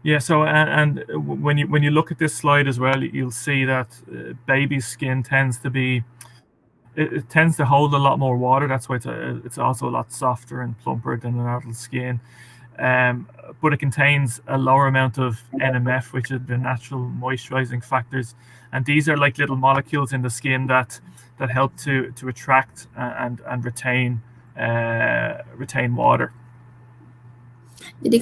Yeah, so and when you look at this slide as well, you'll see that baby skin tends to be it tends to hold a lot more water. That's why it's also a lot softer and plumper than an adult skin. But it contains a lower amount of NMF, which is the natural moisturizing factors, and these are like little molecules in the skin that help to attract and retain water. Jadi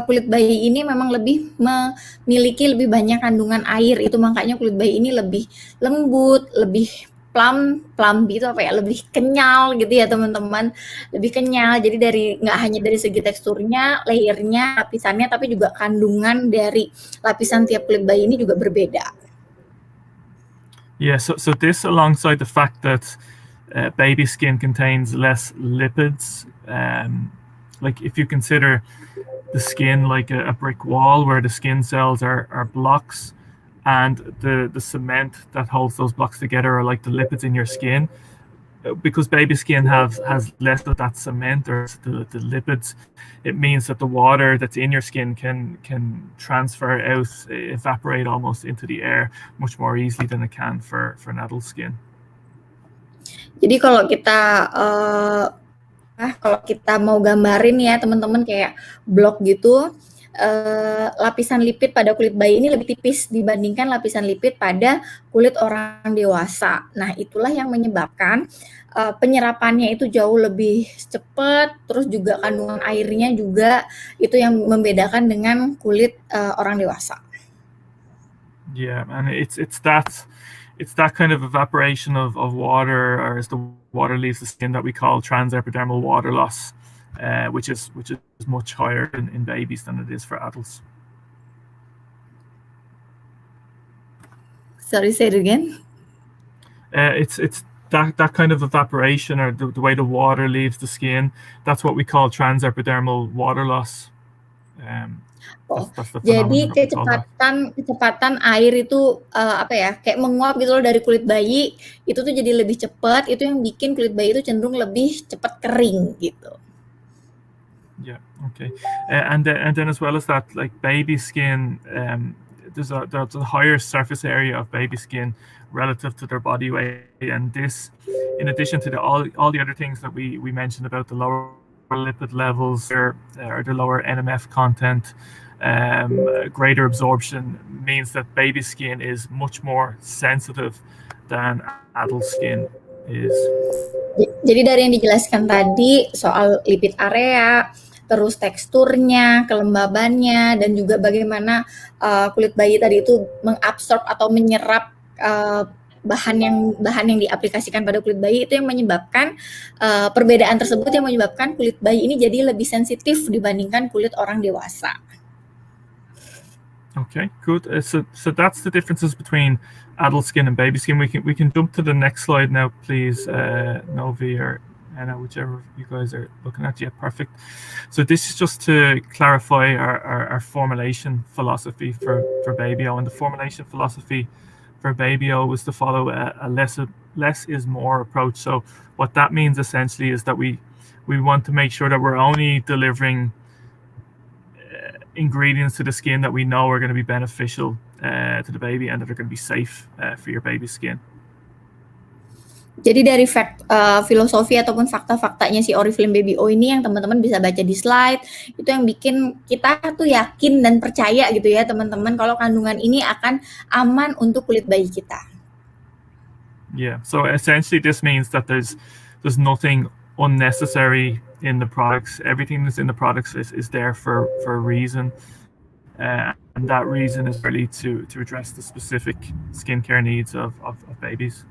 kulit bayi ini memang lebih memiliki lebih banyak kandungan air. Itu makanya kulit bayi ini lebih lembut, lebih plump gitu lebih kenyal gitu ya teman-teman, lebih kenyal. Jadi nggak hanya dari segi teksturnya, layernya, lapisannya, tapi juga kandungan dari lapisan tiap kulit bayi ini juga berbeda. Yeah, so this alongside the fact that baby skin contains less lipids, like if you consider the skin like a brick wall where the skin cells are blocks, and the cement that holds those blocks together are like the lipids in your skin. Because baby skin has less of that cement or the lipids, it means that the water that's in your skin can transfer out, evaporate almost into the air much more easily than it can for an adult skin. Jadi kalau kita mau gambarin ya teman-teman kayak blok gitu, lapisan lipid pada kulit bayi ini lebih tipis dibandingkan lapisan lipid pada kulit orang dewasa. Nah, itulah yang menyebabkan penyerapannya itu jauh lebih cepat, terus juga kandungan airnya juga itu yang membedakan dengan kulit orang dewasa. Yeah, and it's that kind of evaporation of water, or as the water leaves the skin, that we call transepidermal water loss. Which is much higher in babies than it is for adults. Sorry, say it again. It's that kind of evaporation, or the way the water leaves the skin. That's what we call transepidermal water loss. That's the Jadi kecepatan air itu kayak menguap gitu loh dari kulit bayi, itu tuh jadi lebih cepat. Itu yang bikin kulit bayi itu cenderung lebih cepat kering gitu. Yeah. Okay. And then as well as that, like baby skin, there's a higher surface area of baby skin relative to their body weight, and this, in addition to all the other things that we mentioned about the lower lipid levels or the lower NMF content, greater absorption, means that baby skin is much more sensitive than adult skin is. Jadi dari yang dijelaskan tadi soal lipid area, terus teksturnya, kelembabannya, dan juga bagaimana kulit bayi tadi itu mengabsorb atau menyerap bahan yang diaplikasikan pada kulit bayi, itu yang menyebabkan perbedaan tersebut yang menyebabkan kulit bayi ini jadi lebih sensitif dibandingkan kulit orang dewasa. Okay, good. So that's the differences between adult skin and baby skin. We can jump to the next slide now, please, Novi or Anna, whichever you guys are looking at. Yeah, perfect. So this is just to clarify our formulation philosophy for Babyo, and the formulation philosophy for Babyo was to follow a less is more approach. So what that means essentially is that we want to make sure that we're only delivering ingredients to the skin that we know are going to be beneficial to the baby and that are going to be safe for your baby's skin. Jadi dari filosofi ataupun fakta-faktanya si Oriflame Babyo ini yang teman-teman bisa baca di slide, itu yang bikin kita tuh yakin dan percaya gitu ya teman-teman kalau kandungan ini akan aman untuk kulit bayi kita. Yeah, so essentially this means that there's nothing unnecessary in the products. Everything that's in the products is there for a reason, and that reason is really to address the specific skincare needs of babies.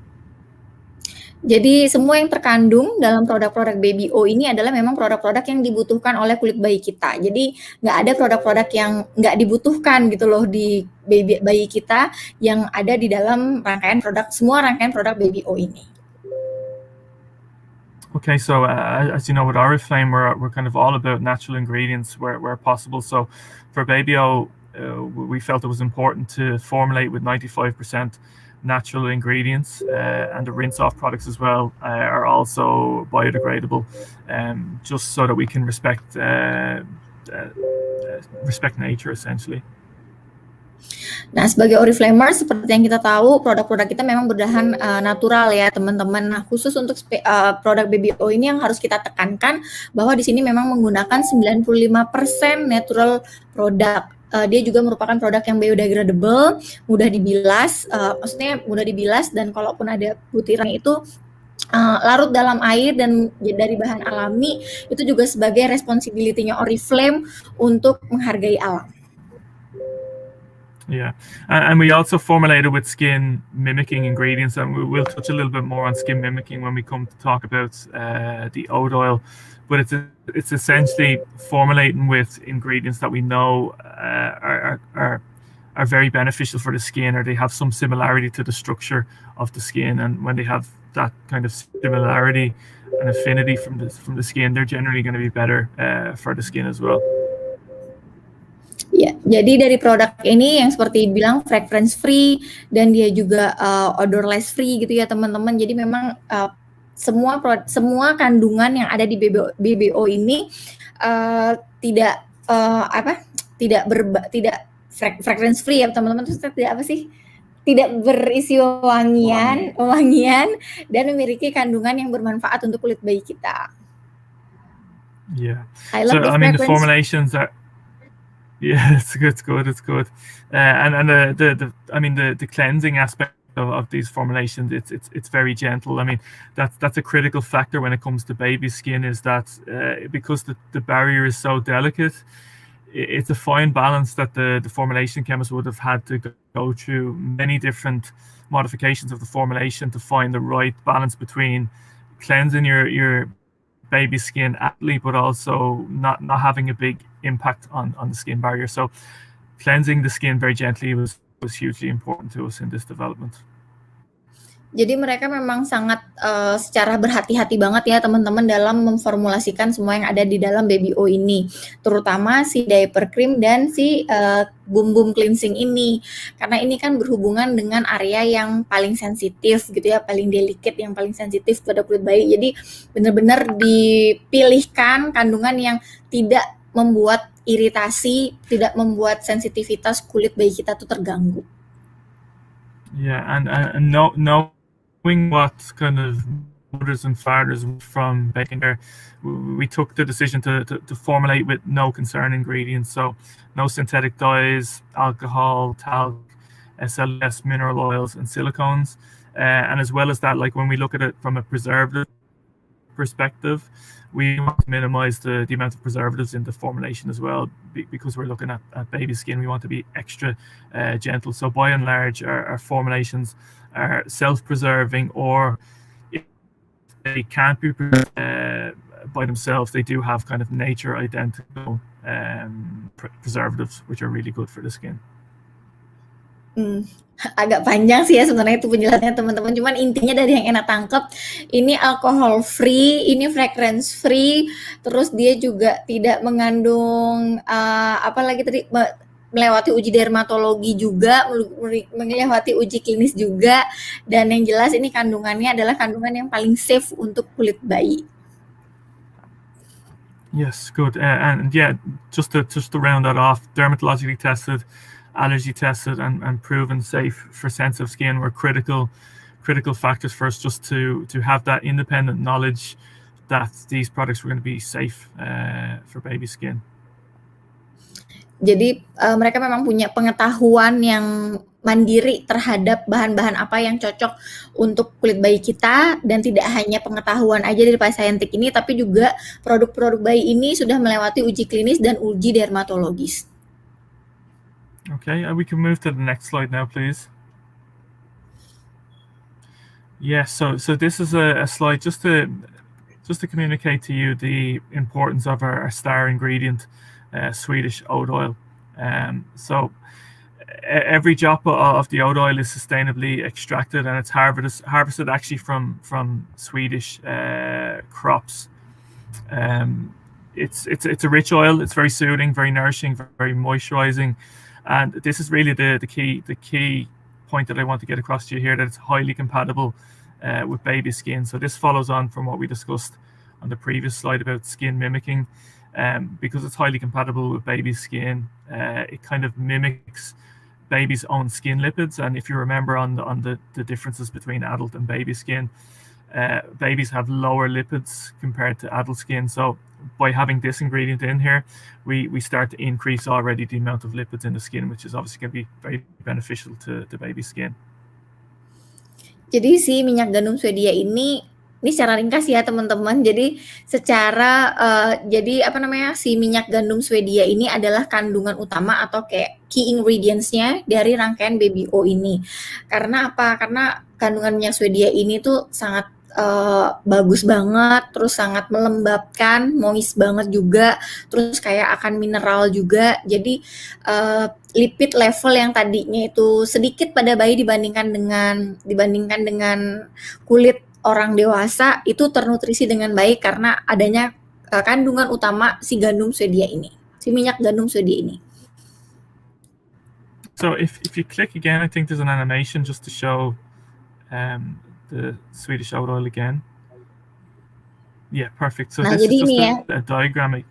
Jadi semua yang terkandung dalam produk-produk Babyo ini adalah memang produk-produk yang dibutuhkan oleh kulit bayi kita. Jadi nggak ada produk-produk yang nggak dibutuhkan gitu loh di bayi kita yang ada di dalam semua rangkaian produk Babyo ini. Okay, so as you know, with Oriflame, we're kind of all about natural ingredients where possible. So for Babyo, we felt it was important to formulate with 95% natural ingredients, and the rinse-off products as well are also biodegradable, just so that we can respect nature essentially. Nah, sebagai Oriflamer, seperti yang kita tahu, produk-produk kita memang berbahan natural ya, teman-teman. Nah, khusus untuk produk Babyo ini yang harus kita tekankan bahwa di sini memang menggunakan 95% natural produk. Dia juga merupakan produk yang biodegradable, mudah dibilas, maksudnya mudah dibilas, dan kalaupun ada butiran itu larut dalam air dan dari bahan alami, itu juga sebagai responsibility-nya Oriflame untuk menghargai alam. Yeah, and we also formulated with skin mimicking ingredients, and we'll touch a little bit more on skin mimicking when we come to talk about the oat oil. But it's essentially formulating with ingredients that we know are very beneficial for the skin, or they have some similarity to the structure of the skin. And when they have that kind of similarity and affinity from the skin, they're generally going to be better for the skin as well. Ya, jadi dari produk ini yang seperti bilang fragrance free dan dia juga odorless free gitu ya teman-teman. Jadi memang semua kandungan yang ada di Babyo ini tidak fragrance free ya teman-teman. Terus tidak berisi wangian dan memiliki kandungan yang bermanfaat untuk kulit bayi kita. Yeah. So I mean the formulations are. Yeah, it's good. And the cleansing aspect of these formulations, it's very gentle. I mean, that's a critical factor when it comes to baby skin, is that because the barrier is so delicate, it's a fine balance that the formulation chemist would have had to go through many different modifications of the formulation to find the right balance between cleansing your baby skin athlete, but also not having a big impact on the skin barrier. So cleansing the skin very gently was hugely important to us in this development. Jadi mereka memang sangat secara berhati-hati banget ya teman-teman dalam memformulasikan semua yang ada di dalam Babyo ini, terutama si diaper cream dan si boom cleansing ini, karena ini kan berhubungan dengan area yang paling sensitif gitu ya, paling delicate, yang paling sensitif pada kulit bayi. Jadi benar-benar dipilihkan kandungan yang tidak membuat iritasi, tidak membuat sensitivitas kulit bayi kita tuh terganggu. Yeah, and knowing what kind of mothers and fathers from baking there, we took the decision to formulate with no concern ingredients. So no synthetic dyes, alcohol, talc, SLS, mineral oils, and silicones. And as well as that, like when we look at it from a preservative perspective, we want to minimize the amount of preservatives in the formulation as well, because we're looking at baby skin. We want to be extra gentle. So by and large, our formulations are self-preserving, or if they can't be preserved by themselves, they do have kind of nature identical preservatives, which are really good for the skin. Agak panjang sih ya sebenarnya itu penjelasannya teman-teman, cuman intinya dari yang enak tangkep, ini alkohol free, ini fragrance free, terus dia juga tidak mengandung apalagi tadi, melewati uji dermatologi juga, melewati uji klinis juga, dan yang jelas ini kandungannya adalah kandungan yang paling safe untuk kulit bayi. Yes, good. And yeah, just to round that off, dermatologically tested, allergy tested, and proven safe for sensitive skin were critical factors for us, just to have that independent knowledge that these products were going to be safe for baby skin. Jadi mereka memang punya pengetahuan yang mandiri terhadap bahan-bahan apa yang cocok untuk kulit bayi kita, dan tidak hanya pengetahuan aja dari Pak Saintik ini, tapi juga produk-produk bayi ini sudah melewati uji klinis dan uji dermatologis. Okay, we can move to the next slide now, please. Yes, so this is a slide just to communicate to you the importance of our star ingredient, Swedish oat oil. So every drop of the oat oil is sustainably extracted, and it's harvested actually from Swedish crops. It's a rich oil. It's very soothing, very nourishing, very moisturizing, and this is really the key point that I want to get across to you here, that it's highly compatible with baby skin. So this follows on from what we discussed on the previous slide about skin mimicking. Because it's highly compatible with baby skin, it kind of mimics baby's own skin lipids. And if you remember on the differences between adult and baby skin, babies have lower lipids compared to adult skin. So by having this ingredient in here, we start to increase already the amount of lipids in the skin, which is obviously going to be very beneficial to the baby skin. Jadi si minyak gandum Swedia ini secara ringkas ya teman-teman. Jadi secara si minyak gandum Swedia ini adalah kandungan utama atau kayak key ingredients-nya dari rangkaian Baby O ini. Karena apa? Karena kandungan minyak Swedia ini tuh sangat bagus banget, terus sangat melembabkan, moist banget juga, terus kayak akan mineral juga. Jadi lipid level yang tadinya itu sedikit pada bayi dibandingkan dengan kulit orang dewasa itu ternutrisi dengan baik karena adanya kandungan utama si gandum Swedia ini, si minyak gandum Swedia ini. So if you click again, I think there's an animation just to show the Swedish oat oil again. Yeah, perfect. So this is just a diagram.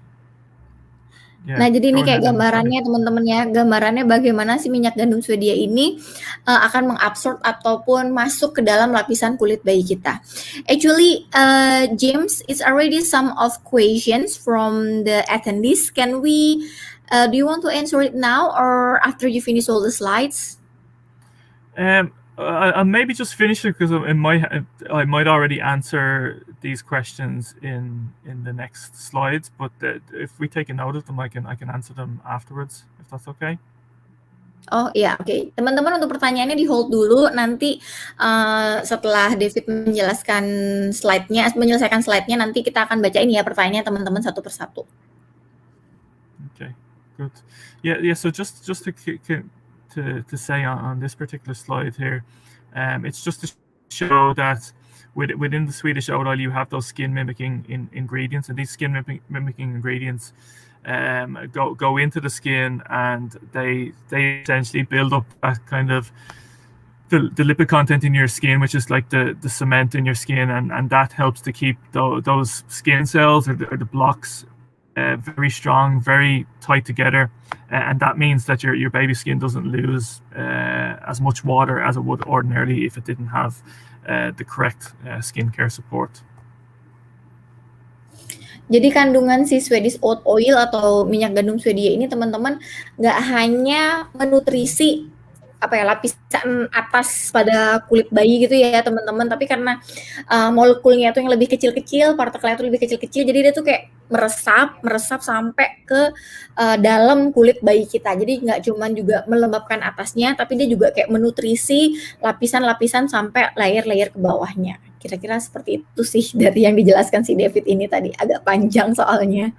Yeah, jadi ini kayak gambarannya teman-teman ya, gambarannya bagaimana si minyak gandum Swedia ini akan mengabsorb ataupun masuk ke dalam lapisan kulit bayi kita. Actually, James, it's already some of questions from the attendees. Can we, do you want to answer it now or after you finish all the slides? I'll maybe just finish it because I might already answer these questions in the next slides. But if we take a note of them, I can answer them afterwards, if that's okay. Oh iya, oke. Teman-teman untuk pertanyaannya di hold dulu. Nanti setelah David menyelesaikan slide-nya, nanti kita akan bacain ya pertanyaan teman-teman satu persatu. Okay, good. Yeah. So just to say on this particular slide here, it's just to show that within the Swedish oat oil you have those skin mimicking ingredients, and these skin mimicking ingredients go into the skin, and they essentially build up that kind of the lipid content in your skin, which is like the cement in your skin, and that helps to keep those skin cells or the blocks very strong, very tight together, and that means that your baby skin doesn't lose as much water as it would ordinarily if it didn't have the correct skincare support. Jadi kandungan si Swedish oat oil atau minyak gandum Swedia ini teman-teman nggak hanya menutrisi lapisan atas pada kulit bayi gitu ya teman-teman, tapi karena molekulnya tuh yang lebih kecil-kecil, partikelnya tuh lebih kecil-kecil, jadi dia tuh kayak meresap sampai ke dalam kulit bayi kita. Jadi nggak cuman juga melembabkan atasnya, tapi dia juga kayak menutrisi lapisan-lapisan sampai layer-layer ke bawahnya. Kira-kira seperti itu sih dari yang dijelaskan si David ini tadi, agak panjang soalnya.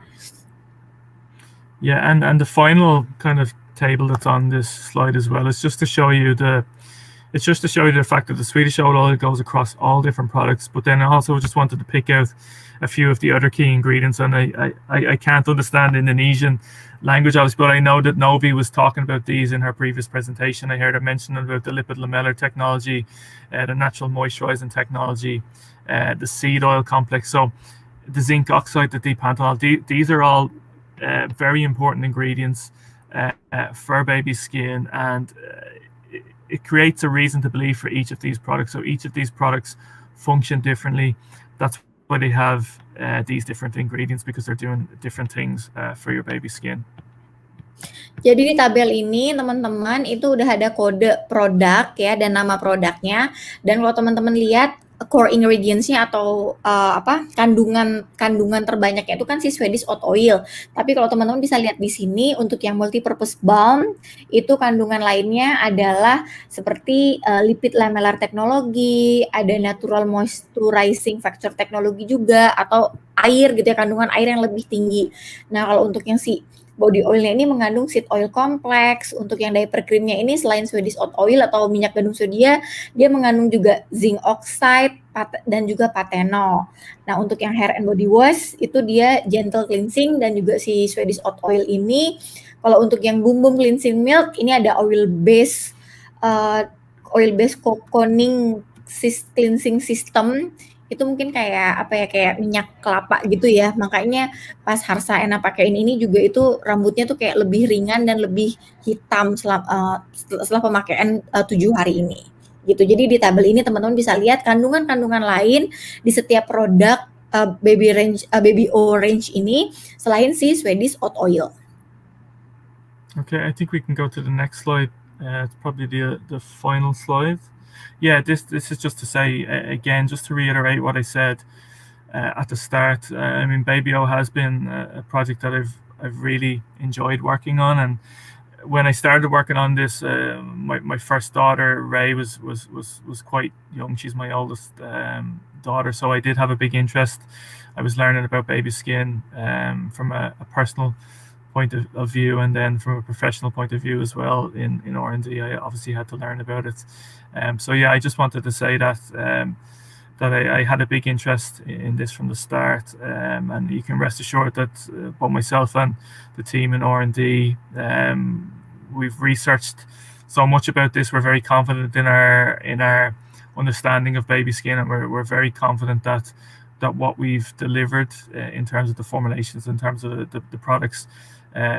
Yeah, and the final kind of table that's on this slide as well is just to show you the fact that the Swedish oil goes across all different products. But then I also just wanted to pick out a few of the other key ingredients. And I can't understand Indonesian language, obviously, but I know that Novi was talking about these in her previous presentation. I heard her mention about the lipid lamellar technology, the natural moisturizing technology, the seed oil complex. So the zinc oxide, the D-panthenol, these are all very important ingredients for baby skin, and it creates a reason to believe for each of these products. So each of these products function differently. That's why they have these different ingredients, because they're doing different things for your baby skin. Jadi di tabel ini teman-teman itu udah ada kode produk ya dan nama produknya. Dan kalau teman-teman lihat core ingredients-nya atau kandungan terbanyaknya itu kan si Swedish oat oil. Tapi kalau teman-teman bisa lihat di sini untuk yang multi-purpose balm itu kandungan lainnya adalah seperti lipid lamellar technology, ada natural moisturizing factor technology juga, atau air gitu ya, kandungan air yang lebih tinggi. Nah, kalau untuk yang si body oilnya ini mengandung seed oil complex. Untuk yang diaper creamnya ini selain Swedish oat oil atau minyak gandum sodia, dia mengandung juga zinc oxide dan juga pathenol. Nah, untuk yang hair and body wash itu dia gentle cleansing dan juga si Swedish oat oil ini. Kalau untuk yang Boom Boom cleansing milk ini ada oil base cocooning cleansing system. Itu mungkin kayak kayak minyak kelapa gitu ya. Makanya pas Harsa Ena pakein ini juga itu rambutnya tuh kayak lebih ringan dan lebih hitam setelah pemakaian 7 hari ini. Gitu. Jadi di tabel ini teman-teman bisa lihat kandungan-kandungan lain di setiap produk baby orange ini selain si Swedish oat oil. Okay, I think we can go to the next slide. It's probably the final slide. Yeah, this is just to say again, just to reiterate what I said at the start. I mean, Baby O has been a project that I've really enjoyed working on, and when I started working on this, my first daughter Ray was quite young. She's my oldest daughter, so I did have a big interest. I was learning about baby skin from a personal point of view, and then from a professional point of view as well. In R&D, I obviously had to learn about it. So yeah, I just wanted to say that I had a big interest in this from the start, and you can rest assured that both myself and the team in R&D, we've researched so much about this. We're very confident in our understanding of baby skin, and we're very confident that what we've delivered in terms of the formulations, in terms of the products,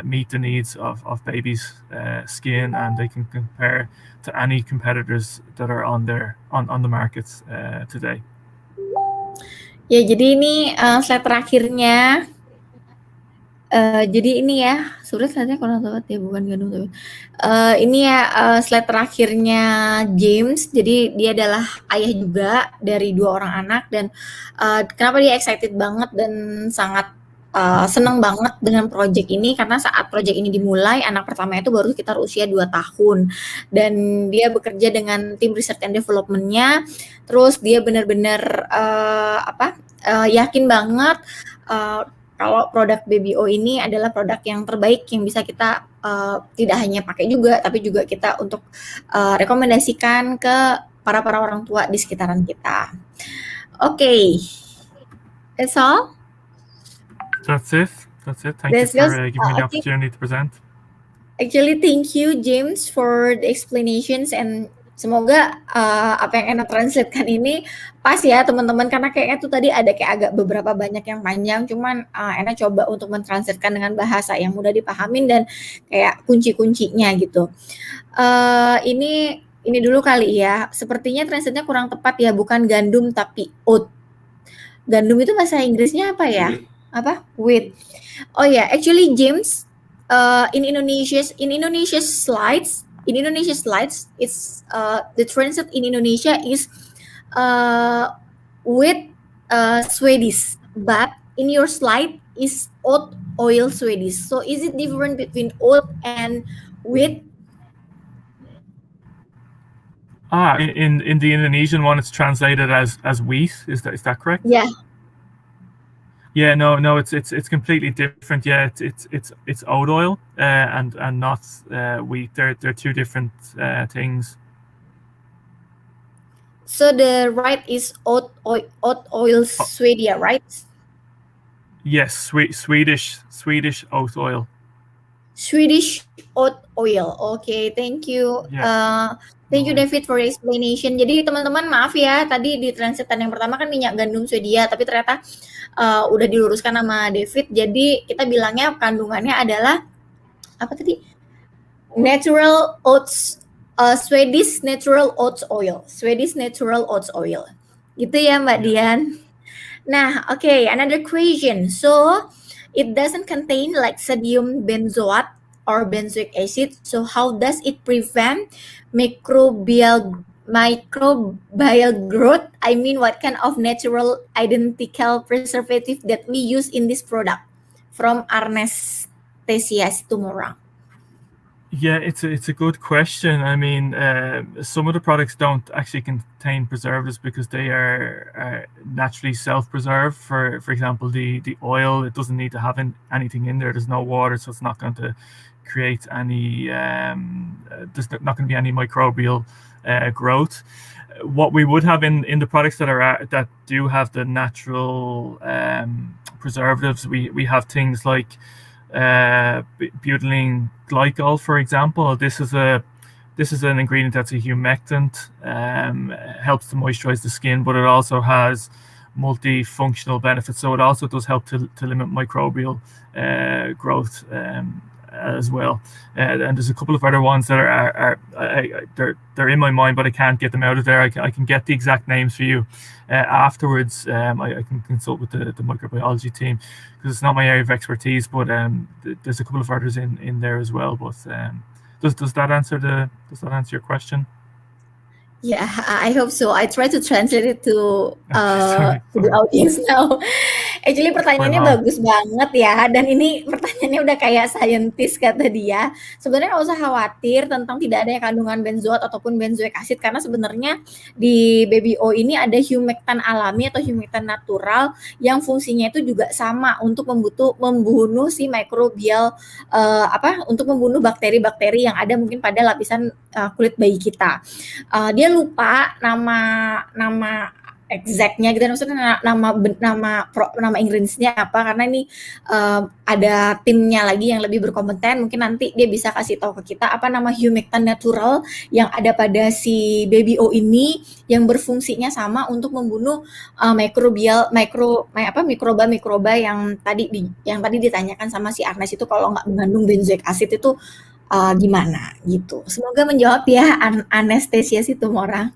meet the needs of babies' skin, and they can compare to any competitors that are on the markets today. Ya, jadi ini slide terakhirnya. Jadi ini ya, surat slide-nya kurang tepat ya, bukan gandum tapi. Ini ya slide terakhirnya James. Jadi dia adalah ayah juga dari 2 orang anak, dan kenapa dia excited banget dan sangat senang banget dengan project ini, karena saat project ini dimulai anak pertama itu baru sekitar usia 2 tahun, dan dia bekerja dengan tim research and development-nya. Terus dia benar-benar yakin banget kalau produk Baby O ini adalah produk yang terbaik yang bisa kita tidak hanya pakai juga, tapi juga kita untuk rekomendasikan ke para orang tua di sekitaran kita. Okay. That's all. That's it. Thank you for giving me the opportunity to present. Actually, thank you James for the explanations, and semoga apa yang Ena translatekan ini pas ya teman-teman, karena kayaknya tuh tadi ada kayak agak beberapa banyak yang panjang, cuman Ena coba untuk mentranslatekan dengan bahasa yang mudah dipahamin dan kayak kunci-kuncinya gitu. Ini dulu kali ya, sepertinya translate-nya kurang tepat ya, bukan gandum tapi oat. Gandum itu bahasa Inggrisnya apa ya? Apa? Wheat. Oh ya, actually James, in Indonesia's slides, in Indonesia slides, it's the translate in Indonesia is with Swedish, but in your slide is oat oil Swedish. So is it different between oat and wheat? In the Indonesian one, it's translated as wheat. Is that correct? Yeah. Yeah, no, it's completely different. Yeah, it's oat oil and not wheat. They're two different things. So the right is oat oil Swedia, right? Yes, Swedish oat oil. Swedish oat oil. Okay, thank you. Yeah. Thank you David for the explanation. Jadi teman-teman maaf ya, tadi di translatean yang pertama kan minyak gandum Swedia, tapi ternyata udah diluruskan sama David. Jadi kita bilangnya kandungannya adalah apa tadi? Natural oats, Swedish natural oats oil, Swedish natural oats oil. Gitu ya Mbak Dian. Nah, okay, another question. So it doesn't contain like sodium benzoate or benzoic acid. So how does it prevent microbial growth? I mean, what kind of natural identical preservative that we use in this product from Anesthesia Situmorang? Yeah, it's a good question. I mean, some of the products don't actually contain preservatives because they are naturally self-preserved. For example, the oil, it doesn't need to have anything in there. There's no water, so it's not going to create any. There's not going to be any microbial growth. What we would have in the products that do have the natural preservatives, we have things like butylene glycol, for example. This is an ingredient that's a humectant, helps to moisturize the skin, but it also has multifunctional benefits. So it also does help to limit microbial growth as well. And there's a couple of other ones that they're in my mind, but I can't get them out of there. I can get the exact names for you afterwards. I can consult with the microbiology team because it's not my area of expertise, but there's a couple of others in there as well. But does that answer your question? Yeah, I hope so. I try to translate it to the audience now. Actually pertanyaannya bagus banget ya, dan ini pertanyaannya udah kayak scientist kata dia. Sebenarnya nggak usah khawatir tentang tidak adanya kandungan benzoat ataupun benzoic acid, karena sebenarnya di baby oil ini ada humectant alami atau humectant natural yang fungsinya itu juga sama untuk membunuh si mikrobial untuk membunuh bakteri-bakteri yang ada mungkin pada lapisan kulit bayi kita. Dia lupa nama exactnya gitu, maksudnya nama ingredientsnya apa, karena ini ada timnya lagi yang lebih berkompeten. Mungkin nanti dia bisa kasih tahu ke kita apa nama humectant natural yang ada pada si baby oil ini yang berfungsinya sama untuk membunuh mikroba yang tadi ditanyakan sama si Agnes itu, kalau nggak mengandung benzoic acid itu gimana gitu. Semoga menjawab ya Anesthesia Situmorang.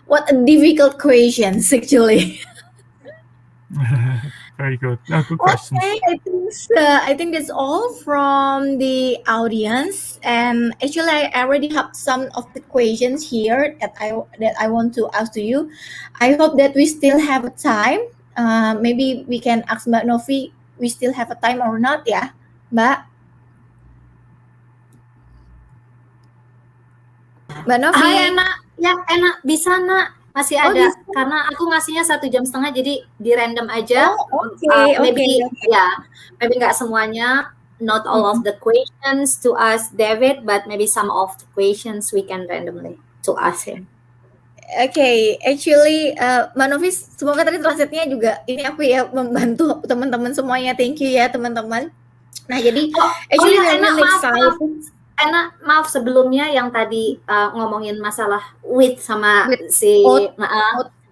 What a difficult question, actually. Very good. No, good question. Okay, I think that's all from the audience. And actually, I already have some of the questions here that I want to ask to you. I hope that we still have a time. Maybe we can ask Mbak Novi, we still have a time or not ya, Mbak? Mbak Novi. Hai enak, ya enak, bisa nak, masih ada, bisa. Karena aku ngasihnya 1,5 jam, jadi di random aja. Maybe nggak semuanya, not all of the questions to ask David, but maybe some of the questions we can randomly to ask him. Okay, actually Mbak Novi, semoga tadi translate-nya juga ini aku ya membantu teman-teman semuanya. Thank you ya teman-teman. Nah jadi actually maaf sebelumnya yang tadi ngomongin masalah wheat sama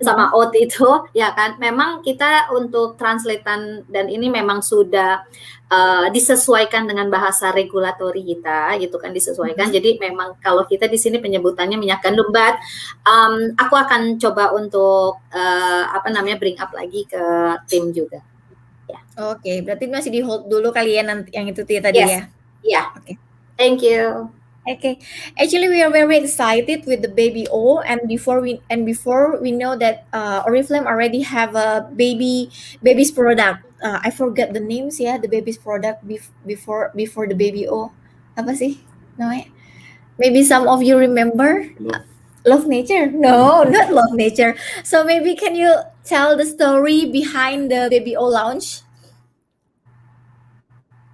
sama oat itu ya kan, memang kita untuk translatean dan ini memang sudah disesuaikan dengan bahasa regulatori kita gitu kan, disesuaikan. Jadi memang kalau kita di sini penyebutannya minyak gandum, but aku akan coba untuk bring up lagi ke tim juga. Ya. Oke, berarti masih di hold dulu kali ya nanti yang itu tadi ya. Iya. Oke. Thank you. Okay, actually we are very excited with the Baby O, and before we know that Oriflame already have a baby's product. I forget the names ya, the baby's product before the Baby O. Apa sih namanya? Maybe some of you remember. Love Nature? No, not Love Nature. So maybe can you tell the story behind the Baby O launch?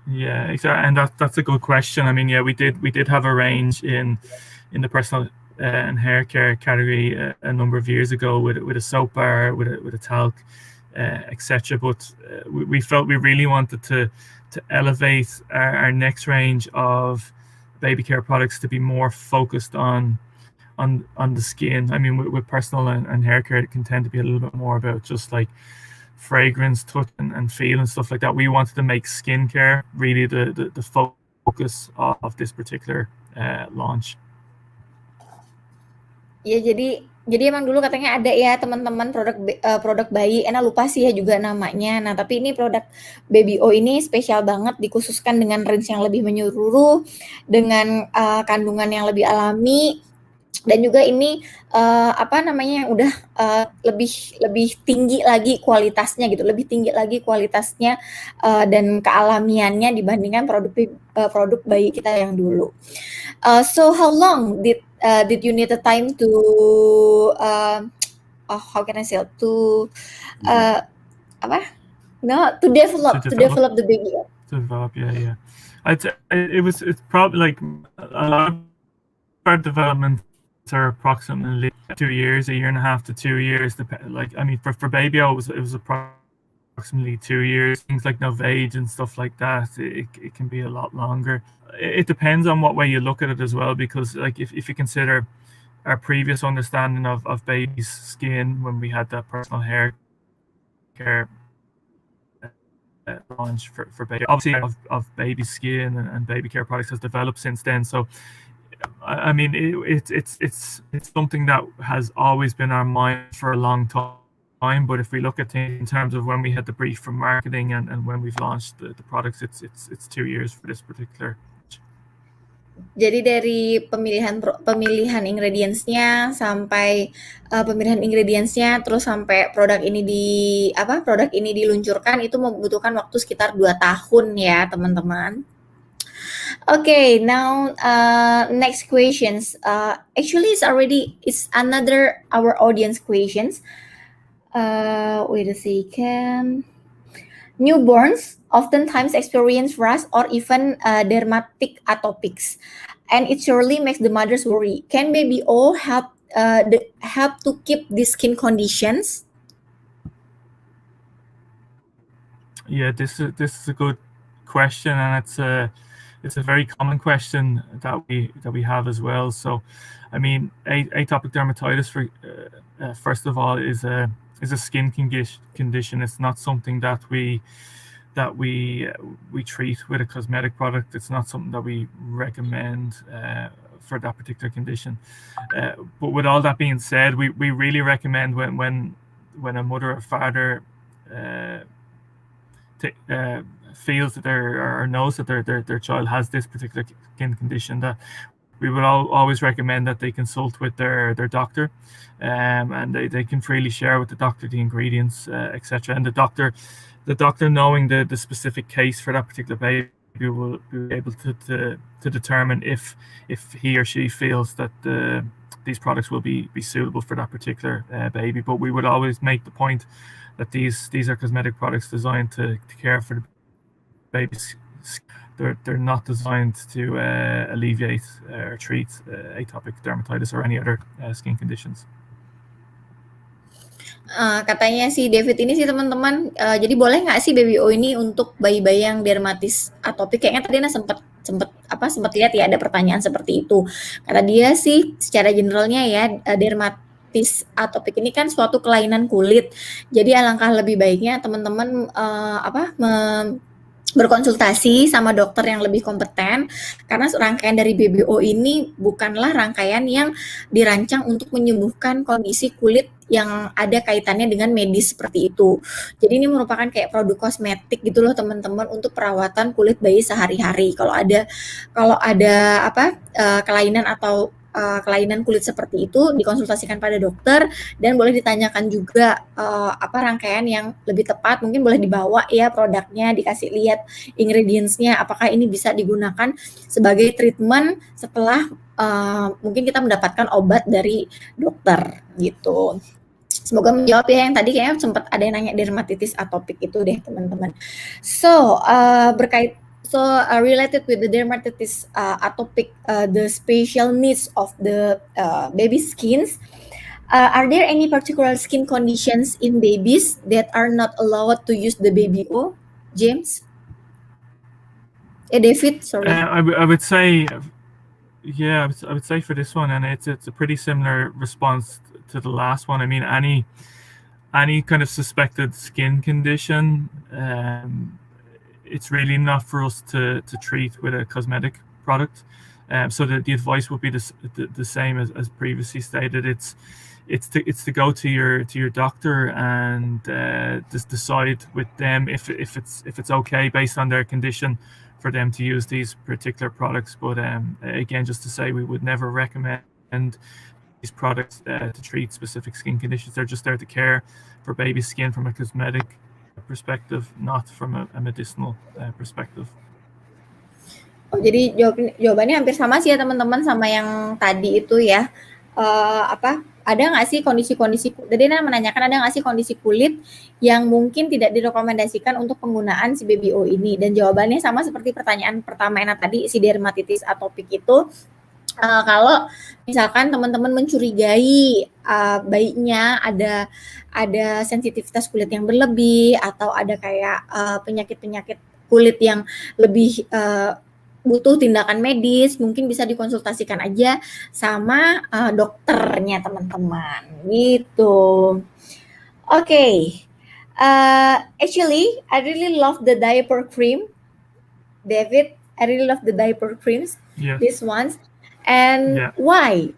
Yeah, exactly, and that's a good question. I mean, yeah, we did have a range in the personal and hair care category a number of years ago with a soap bar, with a talc, etc. But we felt we really wanted to elevate our next range of baby care products to be more focused on the skin. I mean, with personal and hair care, it can tend to be a little bit more about just like fragrance, touch, and feel and stuff like that. We wanted to make skincare really the focus of this particular launch. Ya jadi emang dulu katanya ada ya teman-teman produk bayi, Ena lupa sih ya juga namanya. Nah tapi ini produk Baby O ini spesial banget, dikhususkan dengan range yang lebih menyeluruh, dengan kandungan yang lebih alami, dan juga ini apa namanya yang udah lebih tinggi lagi kualitasnya gitu, lebih tinggi lagi kualitasnya dan kealamiannya dibandingkan produk bayi kita yang dulu. So how long did you need the time to how can I say it, to apa? No, to develop the Baby O. To develop, yeah. It's probably like a lot of our developments are approximately 2 years, a year and a half to 2 years. Like, I mean, for Baby O, it was approximately 2 years. Things like Novage and stuff like that, it can be a lot longer. It depends on what way you look at it as well, because like if you consider our previous understanding of baby's skin when we had that personal hair care launch for baby, obviously of baby skin and baby care products has developed since then. So I mean, it's something that has always been our mind for a long time. But if we look at things in terms of when we had the brief from marketing and when we've launched the products, it's 2 years for this particular. Jadi dari pemilihan ingredients-nya sampai pemilihan ingredients-nya terus sampai produk ini diluncurkan itu membutuhkan waktu sekitar 2 tahun ya, teman-teman. Okay, now next questions. Actually it's another our audience questions. Wait a second. Newborns oftentimes experience rash or even dermatic atopics, and it surely makes the mothers worry. Can Baby O help to keep these skin conditions? Yeah, this is a good question, and it's a very common question that we have as well. So, I mean, atopic dermatitis, first of all, is a skin condition. It's not something that we treat with a cosmetic product. It's not something that we recommend for that particular condition. But with all that being said, we really recommend when a mother or father feels that or knows that their child has this particular skin condition, that we would always recommend that they consult with their doctor, and they can freely share with the doctor the ingredients, etc. And the doctor knowing the specific case for that particular baby will be able to determine if he or she feels that these products will be suitable for that particular baby. But we would always make the point that these are cosmetic products designed to care for the baby's skin. They're not designed to alleviate or treat atopic dermatitis or any other skin conditions. Katanya si David ini sih teman-teman, jadi boleh nggak sih Baby O ini untuk bayi-bayi yang dermatis atopik? Kayaknya tadi Ana sempat lihat ya ada pertanyaan seperti itu. Kata dia sih secara generalnya ya dermatis atopik ini kan suatu kelainan kulit. Jadi alangkah lebih baiknya teman-teman berkonsultasi sama dokter yang lebih kompeten, karena rangkaian dari BBO ini bukanlah rangkaian yang dirancang untuk menyembuhkan kondisi kulit yang ada kaitannya dengan medis seperti itu. Jadi ini merupakan kayak produk kosmetik gitu loh teman-teman, untuk perawatan kulit bayi sehari-hari. Kalau ada kelainan atau kelainan kulit seperti itu, dikonsultasikan pada dokter, dan boleh ditanyakan juga rangkaian yang lebih tepat. Mungkin boleh dibawa ya produknya, dikasih lihat ingredients-nya, apakah ini bisa digunakan sebagai treatment setelah mungkin kita mendapatkan obat dari dokter gitu. Semoga menjawab ya, yang tadi kayaknya sempat ada yang nanya dermatitis atopik itu deh teman-teman. So related with the dermatitis atopic, the special needs of the baby skins, are there any particular skin conditions in babies that are not allowed to use the BBO, James? David, sorry. I would say, yeah, I would say for this one, and it's a pretty similar response to the last one. I mean, any kind of suspected skin condition, it's really not for us to treat with a cosmetic product. So the advice would be the same as previously stated. It's to go to your doctor and just decide with them if it's okay based on their condition for them to use these particular products. But again, just to say, we would never recommend these products to treat specific skin conditions. They're just there to care for baby skin from a cosmetic perspective, not from a medicinal perspective. Oh, jadi jawabannya hampir sama sih ya teman-teman sama yang tadi itu ya. Ada nggak sih kondisi-kondisi, jadi menanyakan ada nggak sih kondisi kulit yang mungkin tidak direkomendasikan untuk penggunaan si BBO ini, dan jawabannya sama seperti pertanyaan pertama yang tadi, si dermatitis atopik itu. Kalau misalkan teman-teman mencurigai bayinya ada sensitivitas kulit yang berlebih, atau ada kayak penyakit-penyakit kulit yang lebih butuh tindakan medis, mungkin bisa dikonsultasikan aja sama dokternya teman-teman gitu. Okay. Actually, I really love the diaper cream, David. I really love the diaper creams. Yeah. These ones. And Yeah. why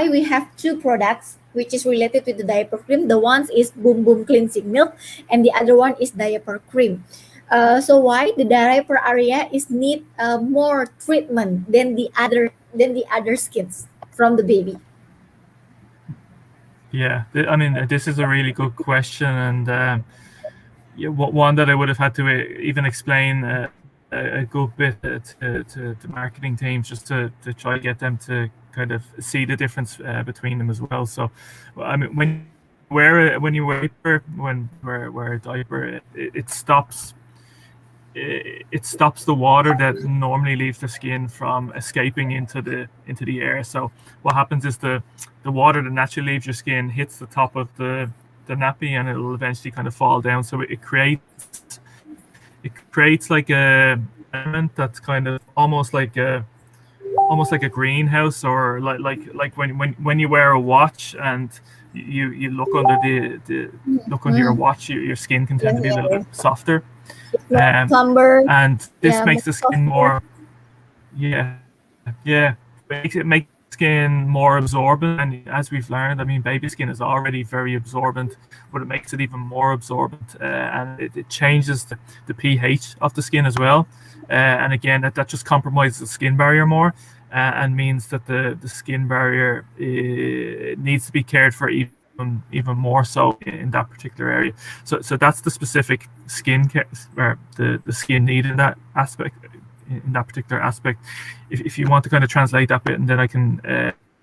we have two products which is related with the diaper cream? The one is Boom Boom Cleansing Milk, and the other one is diaper cream. So why the diaper area is need more treatment than the other skins from the baby? Yeah, I mean, this is a really good question, and one that I would have had to even explain a good bit to marketing teams, just to try to get them to kind of see the difference between them as well. So, I mean, when you wear a diaper, it stops the water that normally leaves the skin from escaping into the air. So what happens is the water that naturally leaves your skin hits the top of the nappy, and it'll eventually kind of fall down. So it creates like a element that's kind of almost like a greenhouse, or like when you wear a watch and you look under look under your watch, your skin can tend to be a little bit softer. And this makes the skin more, makes skin more absorbent. And as we've learned, I mean, baby skin is already very absorbent, but it makes it even more absorbent, and it changes the pH of the skin as well. And again, that just compromises the skin barrier more, and means that the skin barrier needs to be cared for even more so in that particular area. So that's the specific skin care, or the skin need in that aspect, in that particular aspect. If you want to kind of translate that bit, and then I can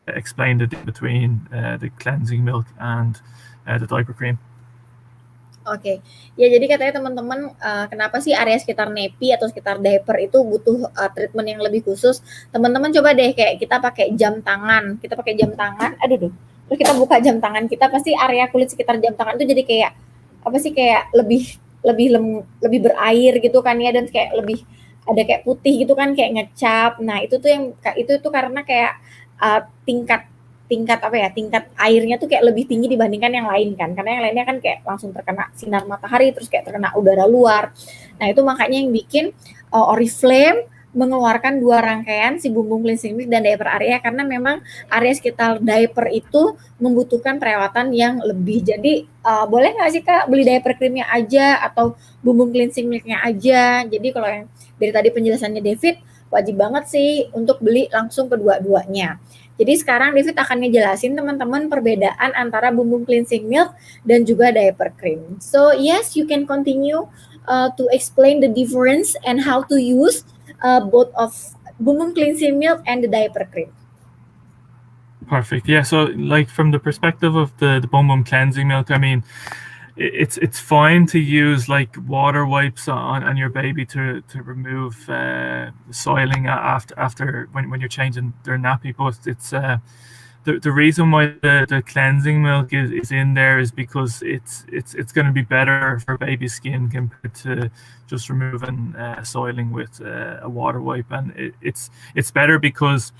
explain the difference between the cleansing milk and the diaper cream. Oke, ya jadi katanya teman-teman, kenapa sih area sekitar nepi atau sekitar diaper itu butuh treatment yang lebih khusus? Teman-teman coba deh kayak kita pakai jam tangan, terus kita buka jam tangan kita, pasti area kulit sekitar jam tangan itu jadi kayak kayak lebih berair gitu kan ya, dan kayak lebih ada kayak putih gitu kan, kayak ngecap. Nah itu tuh karena kayak tingkat tingkat airnya tuh kayak lebih tinggi dibandingkan yang lain kan, karena yang lainnya kan kayak langsung terkena sinar matahari terus kayak terkena udara luar. Nah itu makanya yang bikin Oriflame mengeluarkan 2 rangkaian si bumbung cleansing milk dan diaper area, karena memang area sekitar diaper itu membutuhkan perawatan yang lebih. Jadi boleh nggak sih Kak beli diaper creamnya aja atau bumbung cleansing milknya aja? Jadi kalau yang dari tadi penjelasannya David, wajib banget sih untuk beli langsung kedua-duanya. Jadi sekarang David akan ngejelasin teman-teman perbedaan antara bumbung cleansing milk dan juga diaper cream. So yes, you can continue to explain the difference and how to use both of bumbung cleansing milk and the diaper cream. Perfect. Yeah. So, like from the perspective of the Bum Bum cleansing milk, I mean, it's fine to use like water wipes on your baby to remove soiling after when you're changing their nappy, but it's the reason why the cleansing milk is in there is because it's going to be better for baby skin compared to just removing soiling with a water wipe, and it's better because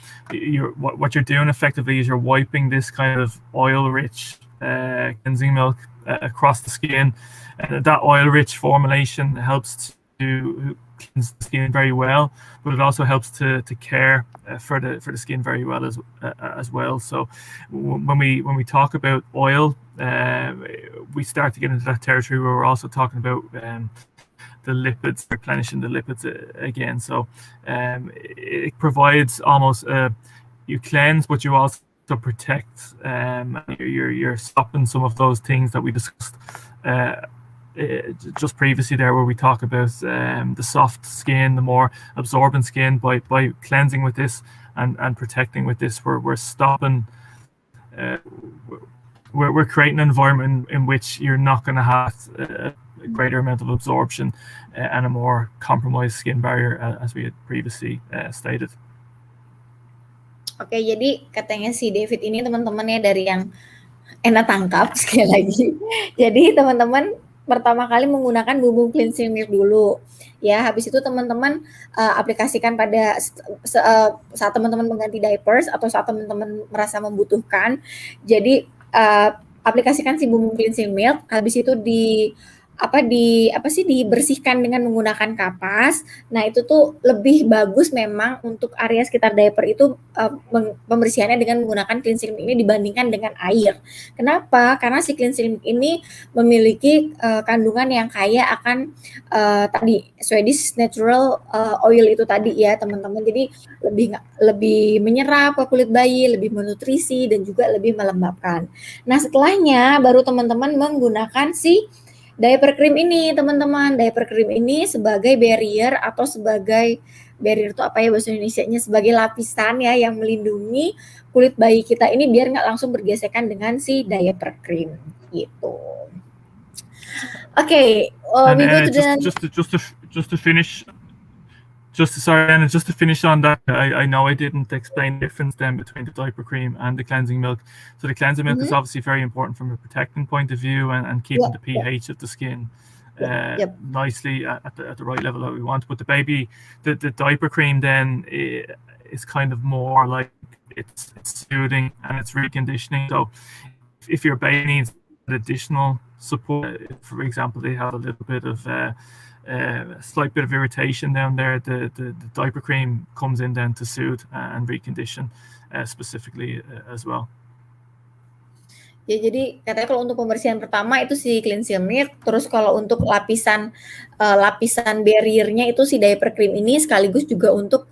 what you're doing effectively is you're wiping this kind of oil rich cleansing milk across the skin, and that oil-rich formulation helps to cleanse the skin very well, but it also helps to care for the skin very well as well. So when we talk about oil, we start to get into that territory where we're also talking about the lipids, replenishing the lipids again. So it provides almost you cleanse, but you also to protect. You're stopping some of those things that we discussed just previously there, where we talk about the soft skin, the more absorbent skin. By cleansing with this and protecting with this, we're stopping. We're creating an environment in which you're not going to have a greater amount of absorption and a more compromised skin barrier, as we had previously stated. Oke, jadi katanya si David ini teman-teman ya dari yang enak tangkap sekali lagi. Jadi teman-teman pertama kali menggunakan bumbung cleansing milk dulu. Ya, habis itu teman-teman aplikasikan pada saat teman-teman mengganti diapers atau saat teman-teman merasa membutuhkan. Jadi aplikasikan si bumbung cleansing milk, habis itu dibersihkan dengan menggunakan kapas. Nah, itu tuh lebih bagus memang untuk area sekitar diaper itu pembersihannya dengan menggunakan cleansing milk ini dibandingkan dengan air. Kenapa? Karena si cleansing milk ini memiliki kandungan yang kaya akan tadi Swedish natural oil itu tadi ya, teman-teman. Jadi lebih menyerap ke kulit bayi, lebih menutrisi dan juga lebih melembabkan. Nah, setelahnya baru teman-teman menggunakan si diaper cream ini, teman-teman. Diaper cream ini sebagai barrier atau sebagai barrier itu apa ya bahasa Indonesianya, sebagai lapisan ya yang melindungi kulit bayi kita ini biar nggak langsung bergesekan dengan si diaper cream gitu. Okay, we go to just to finish. Just to finish on that, I know I didn't explain the difference then between the diaper cream and the cleansing milk. So the cleansing milk is obviously very important from a protecting point of view and keeping the pH of the skin nicely at the right level that we want. But the diaper cream then is kind of more like it's soothing and it's reconditioning. So if your baby needs additional support, for example, they have a little bit of a slight bit of irritation down there, the diaper cream comes in then to soothe and recondition specifically as well. Ya, jadi katanya kalau untuk pembersihan pertama itu si cleansing milk, terus kalau untuk lapisan barriernya itu si diaper cream ini, sekaligus juga untuk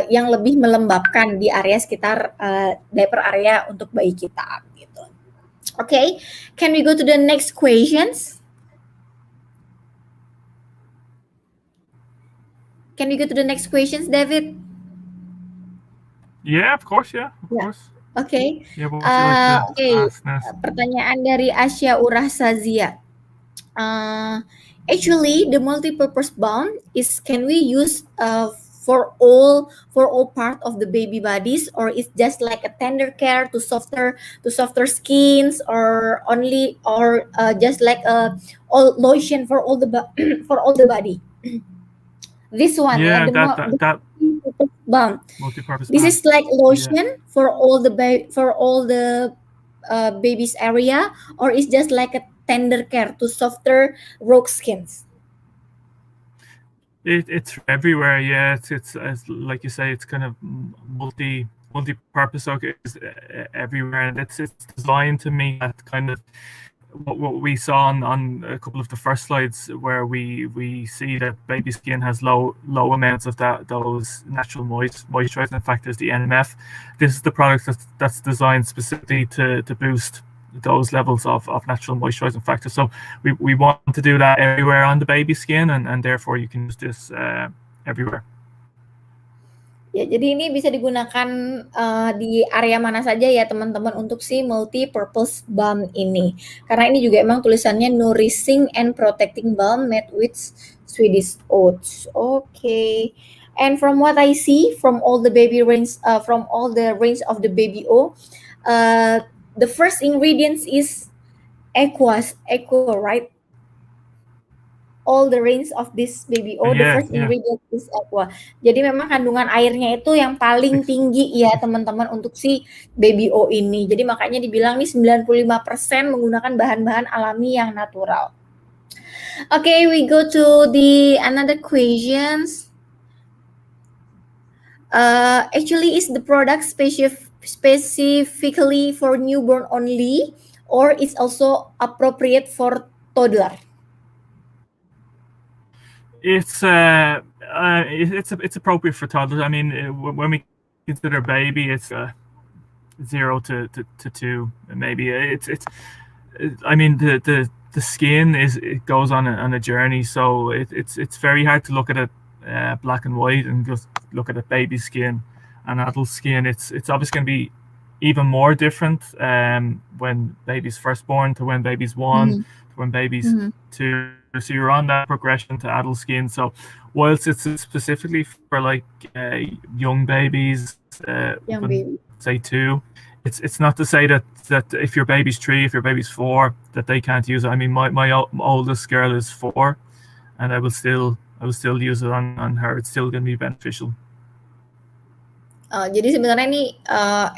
yang lebih melembabkan di area sekitar diaper area untuk bayi kita gitu. Okay, can we go to the next questions? Can we go to the next questions, David? Yeah, of course. Of course. Okay. Yeah, what would you like to ask next? Pertanyaan dari Asya Urahsazia. Actually, the multi-purpose balm can we use for all part of the baby bodies, or it's just like a tender care to softer skins, or just like a all lotion for all the body? This one, yeah, balm. multi-purpose This balm. is like lotion for all the baby's area, or it's just like a tender care to softer rogue skins? It's everywhere. Yeah, it's like you say, it's kind of multi-purpose. So it's everywhere, and it's designed to meet that kind of what we saw on a couple of the first slides, where we see that baby skin has low amounts of those natural moisturizing factors, the NMF. This is the product that's designed specifically to boost those levels of natural moisturizing factors. So we want to do that everywhere on the baby skin, and therefore you can use this everywhere. Ya, jadi ini bisa digunakan di area mana saja ya teman-teman untuk si multi-purpose balm ini. Karena ini juga emang tulisannya nourishing and protecting balm made with Swedish oats. Okay. And from what I see from all the range of the baby O, the first ingredients is aqua, right? All the range of this baby O, the first ingredient is aqua. Jadi memang kandungan airnya itu yang paling tinggi ya teman-teman untuk si baby O ini. Jadi makanya dibilang nih 95% menggunakan bahan-bahan alami yang natural. Okay, we go to the another questions. Actually, is the product specifically for newborn only, or is also appropriate for toddler? It's appropriate for toddlers. I mean, when we consider baby, it's 0 to 2, maybe. I mean, the skin it goes on a journey, so it's very hard to look at it black and white and just look at a baby skin and adult skin. It's obviously going to be even more different when baby's first born to when baby's 1 to when baby's 2. So you're on that progression to adult skin. So whilst it's specifically for like young babies, say 2, it's not to say that if your baby's 3, if your baby's 4, that they can't use it. I mean, my oldest girl is 4, and I will still use it on her. It's still going to be beneficial. Jadi sebenarnya ini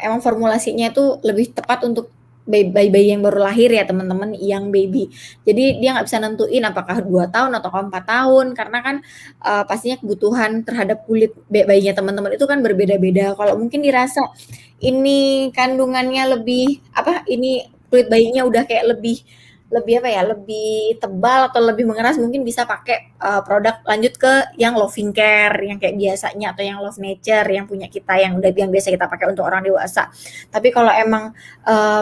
emang formulasinya itu lebih tepat untuk bayi-bayi yang baru lahir ya teman-teman, young baby. Jadi dia nggak bisa nentuin apakah 2 tahun atau 4 tahun, karena kan pastinya kebutuhan terhadap kulit bayinya teman-teman itu kan berbeda-beda. Kalau mungkin dirasa ini kandungannya lebih ini kulit bayinya udah kayak lebih tebal atau lebih mengeras, mungkin bisa pakai produk lanjut ke yang Loving Care yang kayak biasanya, atau yang Love Nature yang punya kita, yang biasa kita pakai untuk orang dewasa. Tapi kalau emang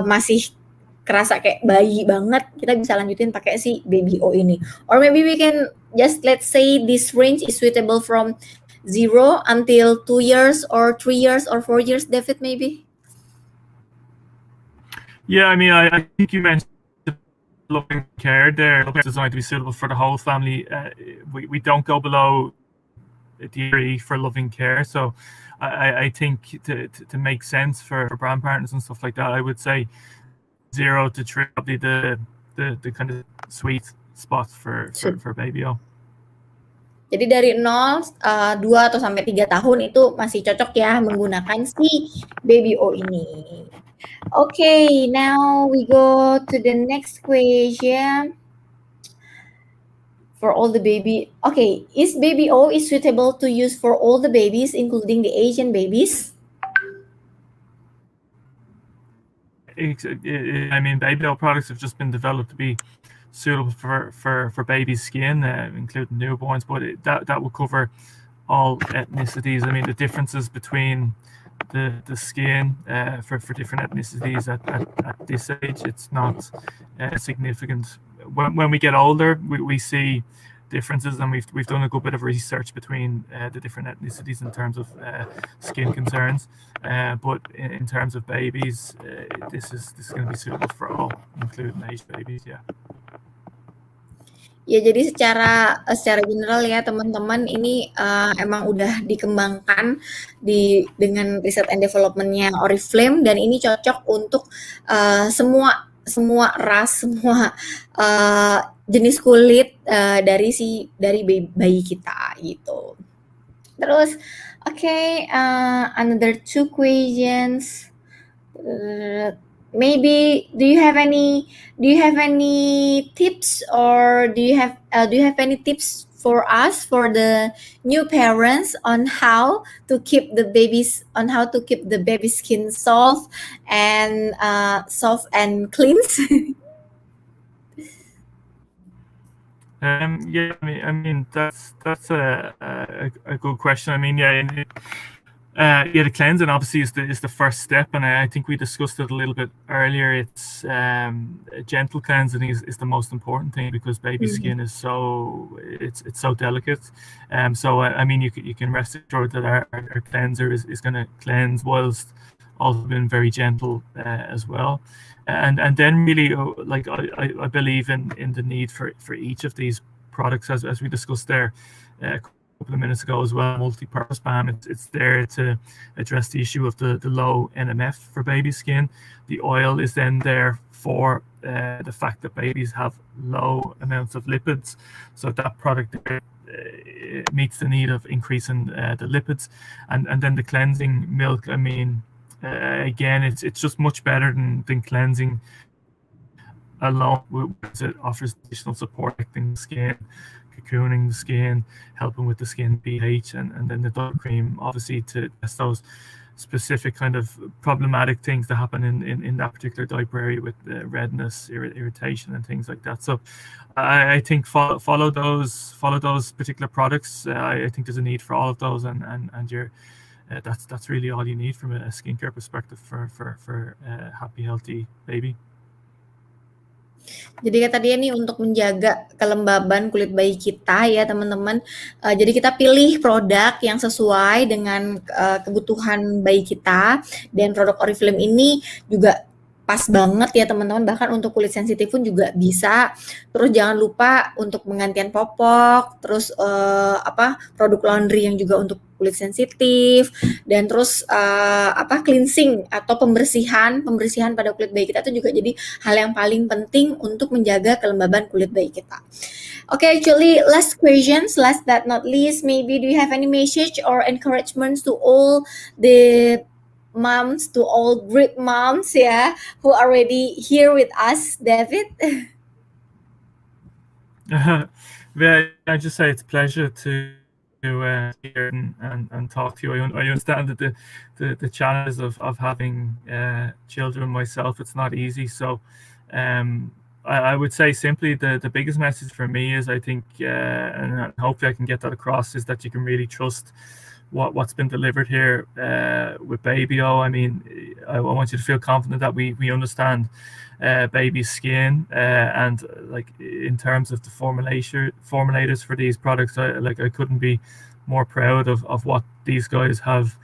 masih kerasa kayak bayi banget, kita bisa lanjutin pakai si baby O ini. Or maybe we can just let's say this range is suitable from 0 until 2 years or 3 years or 4 years, David, maybe? Yeah, I mean, I think you mentioned Loving Care there. Loving Care is designed to be suitable for the whole family. We don't go below the for Loving Care. So I think to make sense for brand partners and stuff like that, I would say 0 to 3 probably the kind of sweet spot for baby O. Jadi dari 2 atau sampai 3 tahun itu masih cocok ya menggunakan si baby O ini. Okay, now we go to the next question. For all the baby, okay, is baby O is suitable to use for all the babies, including the Asian babies? I mean, baby O products have just been developed to be suitable for baby skin, including newborns, but that will cover all ethnicities. I mean, the differences between the skin for different ethnicities at this age, it's not significant. When we get older, we see differences, and we've done a good bit of research between the different ethnicities in terms of skin concerns. But in terms of babies, this is going to be suitable for all, including Asian babies. Yeah. Ya, jadi secara general ya teman-teman, ini emang udah dikembangkan dengan riset and development-nya Oriflame, dan ini cocok untuk semua ras, semua jenis kulit dari bayi kita gitu. Terus, another 2 questions. Maybe do you have any tips, or do you have any tips for us, for the new parents, on how to keep the baby skin soft and clean? Yeah, I mean that's a good question. I mean, yeah, the cleansing obviously is the first step, and I think we discussed it a little bit earlier. It's gentle cleansing is the most important thing, because baby skin is it's so delicate. So I mean, you can rest assured that our cleanser is going to cleanse whilst also being very gentle as well. And then really, like I believe in the need for each of these products, as we discussed there a couple of minutes ago as well. Multi-purpose balm, it's there to address the issue of the low NMF for baby skin. The oil is then there for the fact that babies have low amounts of lipids, so that product meets the need of increasing the lipids. And then the cleansing milk, I mean, again, it's just much better than cleansing alone. It offers additional support, protecting the skin, cocooning the skin, helping with the skin pH, and then the diaper cream, obviously, to test those specific kind of problematic things that happen in that particular diaper area with redness, irritation, and things like that. So I think follow those particular products. I think there's a need for all of those, and you're that's really all you need from a skincare perspective for a happy, healthy baby. Jadi kata dia nih, untuk menjaga kelembaban kulit bayi kita ya teman-teman, jadi kita pilih produk yang sesuai dengan kebutuhan bayi kita, dan produk Oriflame ini juga pas banget ya teman-teman, bahkan untuk kulit sensitif pun juga bisa. Terus jangan lupa untuk penggantian popok, terus produk laundry yang juga untuk kulit sensitif, dan terus cleansing atau pembersihan pada kulit bayi kita itu juga jadi hal yang paling penting untuk menjaga kelembaban kulit bayi kita. Okay, actually, last but not least, maybe do you have any message or encouragements to all the moms, to all great moms, who are already here with us, David? Yeah, I just say it's a pleasure to hear and talk to you. I understand that the challenges of having children myself, it's not easy. So I would say simply the biggest message for me is, I think, and hopefully I can get that across, is that you can really trust what's been delivered here with Babyo. I mean, I want you to feel confident that we understand baby's skin, and like in terms of the formulators for these products, I couldn't be more proud of what these guys have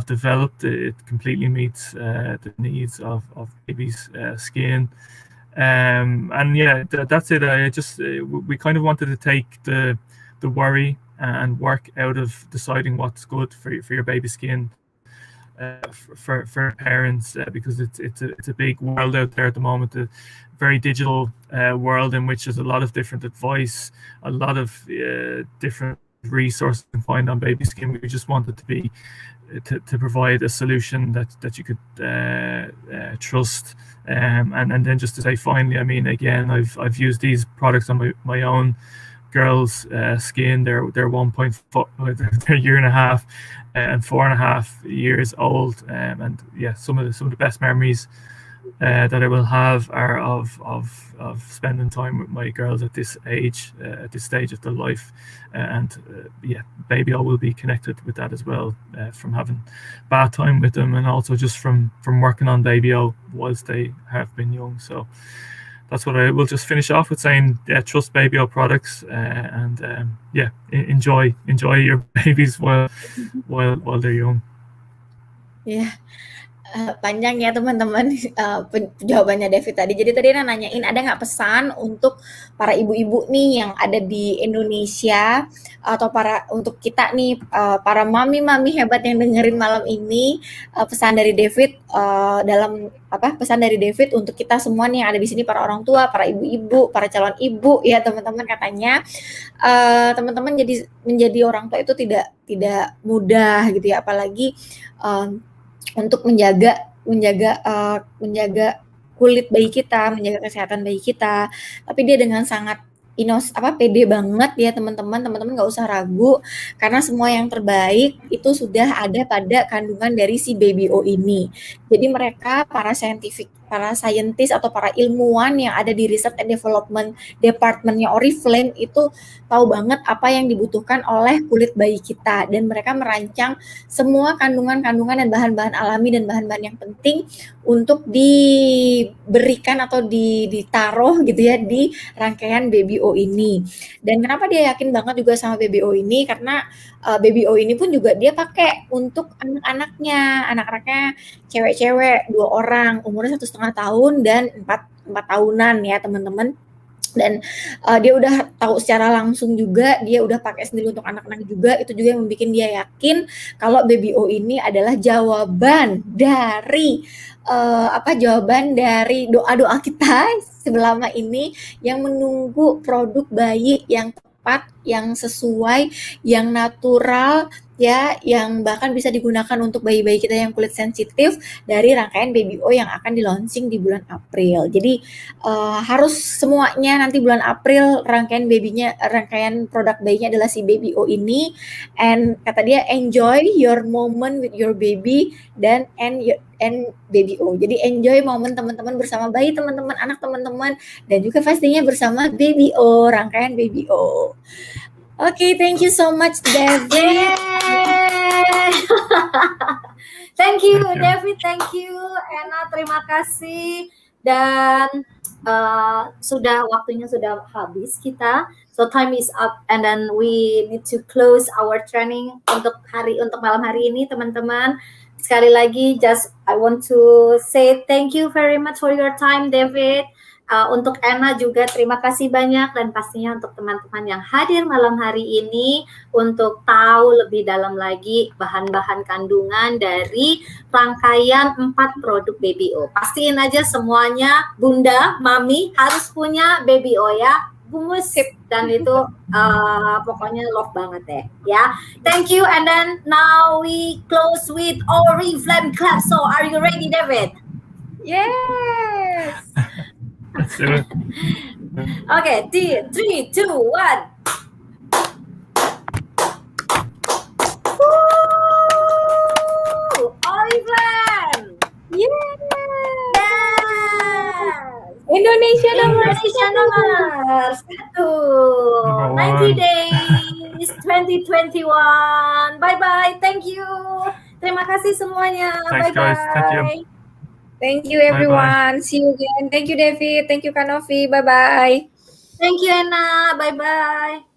developed. It completely meets the needs of baby's skin. And yeah, that's it. We kind of wanted to take the worry and work out of deciding what's good for your baby skin for parents, because it's a big world out there at the moment, a very digital world in which there's a lot of different advice, a lot of different resources you can find on baby skin. We just wanted to provide a solution that you could trust, and then just to say finally, I mean, again, I've used these products on my own girls' skin. They're 1.4, they're a year and a half and 4.5 years old, and yeah, some of the best memories that I will have are of spending time with my girls at this age, at this stage of their life, and yeah, Babyo will be connected with that as well, from having bath time with them, and also just from working on Babyo whilst they have been young. So that's what I will just finish off with saying. Trust Babyo products, and yeah, enjoy your babies while they're young. Yeah. Panjang ya teman-teman, jawabannya David tadi. Jadi tadi Rina nanyain ada nggak pesan untuk para ibu-ibu nih yang ada di Indonesia atau untuk kita nih, para mami-mami hebat yang dengerin malam ini, pesan dari David, pesan dari David untuk kita semua nih yang ada di sini, para orang tua, para ibu-ibu, para calon ibu ya teman-teman. Katanya, teman-teman menjadi orang tua itu tidak mudah gitu ya, apalagi, untuk menjaga kulit bayi kita, menjaga kesehatan bayi kita. Tapi dia dengan sangat pede banget ya teman-teman. Teman-teman nggak usah ragu karena semua yang terbaik itu sudah ada pada kandungan dari si Baby O ini. Jadi mereka para scientist atau para ilmuwan yang ada di Research and Development Department-nya Oriflame itu tahu banget apa yang dibutuhkan oleh kulit bayi kita, dan mereka merancang semua kandungan-kandungan dan bahan-bahan alami dan bahan-bahan yang penting untuk diberikan atau ditaruh gitu ya di rangkaian Baby O ini. Dan kenapa dia yakin banget juga sama Baby O ini, karena Baby O ini pun juga dia pakai untuk anak-anaknya cewek-cewek 2 orang, umurnya 1,5 tahun dan 4 tahunan ya teman-teman. Dan dia udah tahu secara langsung juga, dia udah pakai sendiri untuk anak-anak juga. Itu juga yang membuat dia yakin kalau Baby O ini adalah jawaban dari doa-doa kita selama ini yang menunggu produk bayi yang tepat, yang sesuai, yang natural ya, yang bahkan bisa digunakan untuk bayi-bayi kita yang kulit sensitif dari rangkaian Baby O yang akan di-launching di bulan April. Jadi harus semuanya nanti bulan April rangkaian produk bayinya adalah si Baby O ini. And kata dia, enjoy your moment with your baby and Baby O. Jadi enjoy momen teman-teman bersama bayi teman-teman, anak teman-teman, dan juga pastinya bersama Baby O, rangkaian Baby O. Oke, thank you so much, David. Yeah. Thank you, David. Thank you, Anna. Terima kasih. Dan waktunya sudah habis kita. So time is up, and then we need to close our training untuk malam hari ini, teman-teman. Sekali lagi, I want to say thank you very much for your time, David. Untuk Anna juga terima kasih banyak, dan pastinya untuk teman-teman yang hadir malam hari ini untuk tahu lebih dalam lagi bahan-bahan kandungan dari rangkaian 4 produk Baby O. Pastiin aja semuanya bunda, mami harus punya Baby O ya. Bumus, dan itu pokoknya love banget deh ya. Thank you, and then now we close with Oriflame Club. So are you ready, David? Yes. Okay, 3, 2, 1. Oriflame. Yes. Indonesia nomor 1. 90 Number 1. days 2021. Bye-bye. Thank you. Terima kasih semuanya. Thanks, Bye-bye. guys. Thank you. Thank you everyone. See you again. Thank you, David. Thank you, Kanovi. Bye-bye. Thank you, Anna. Bye-bye.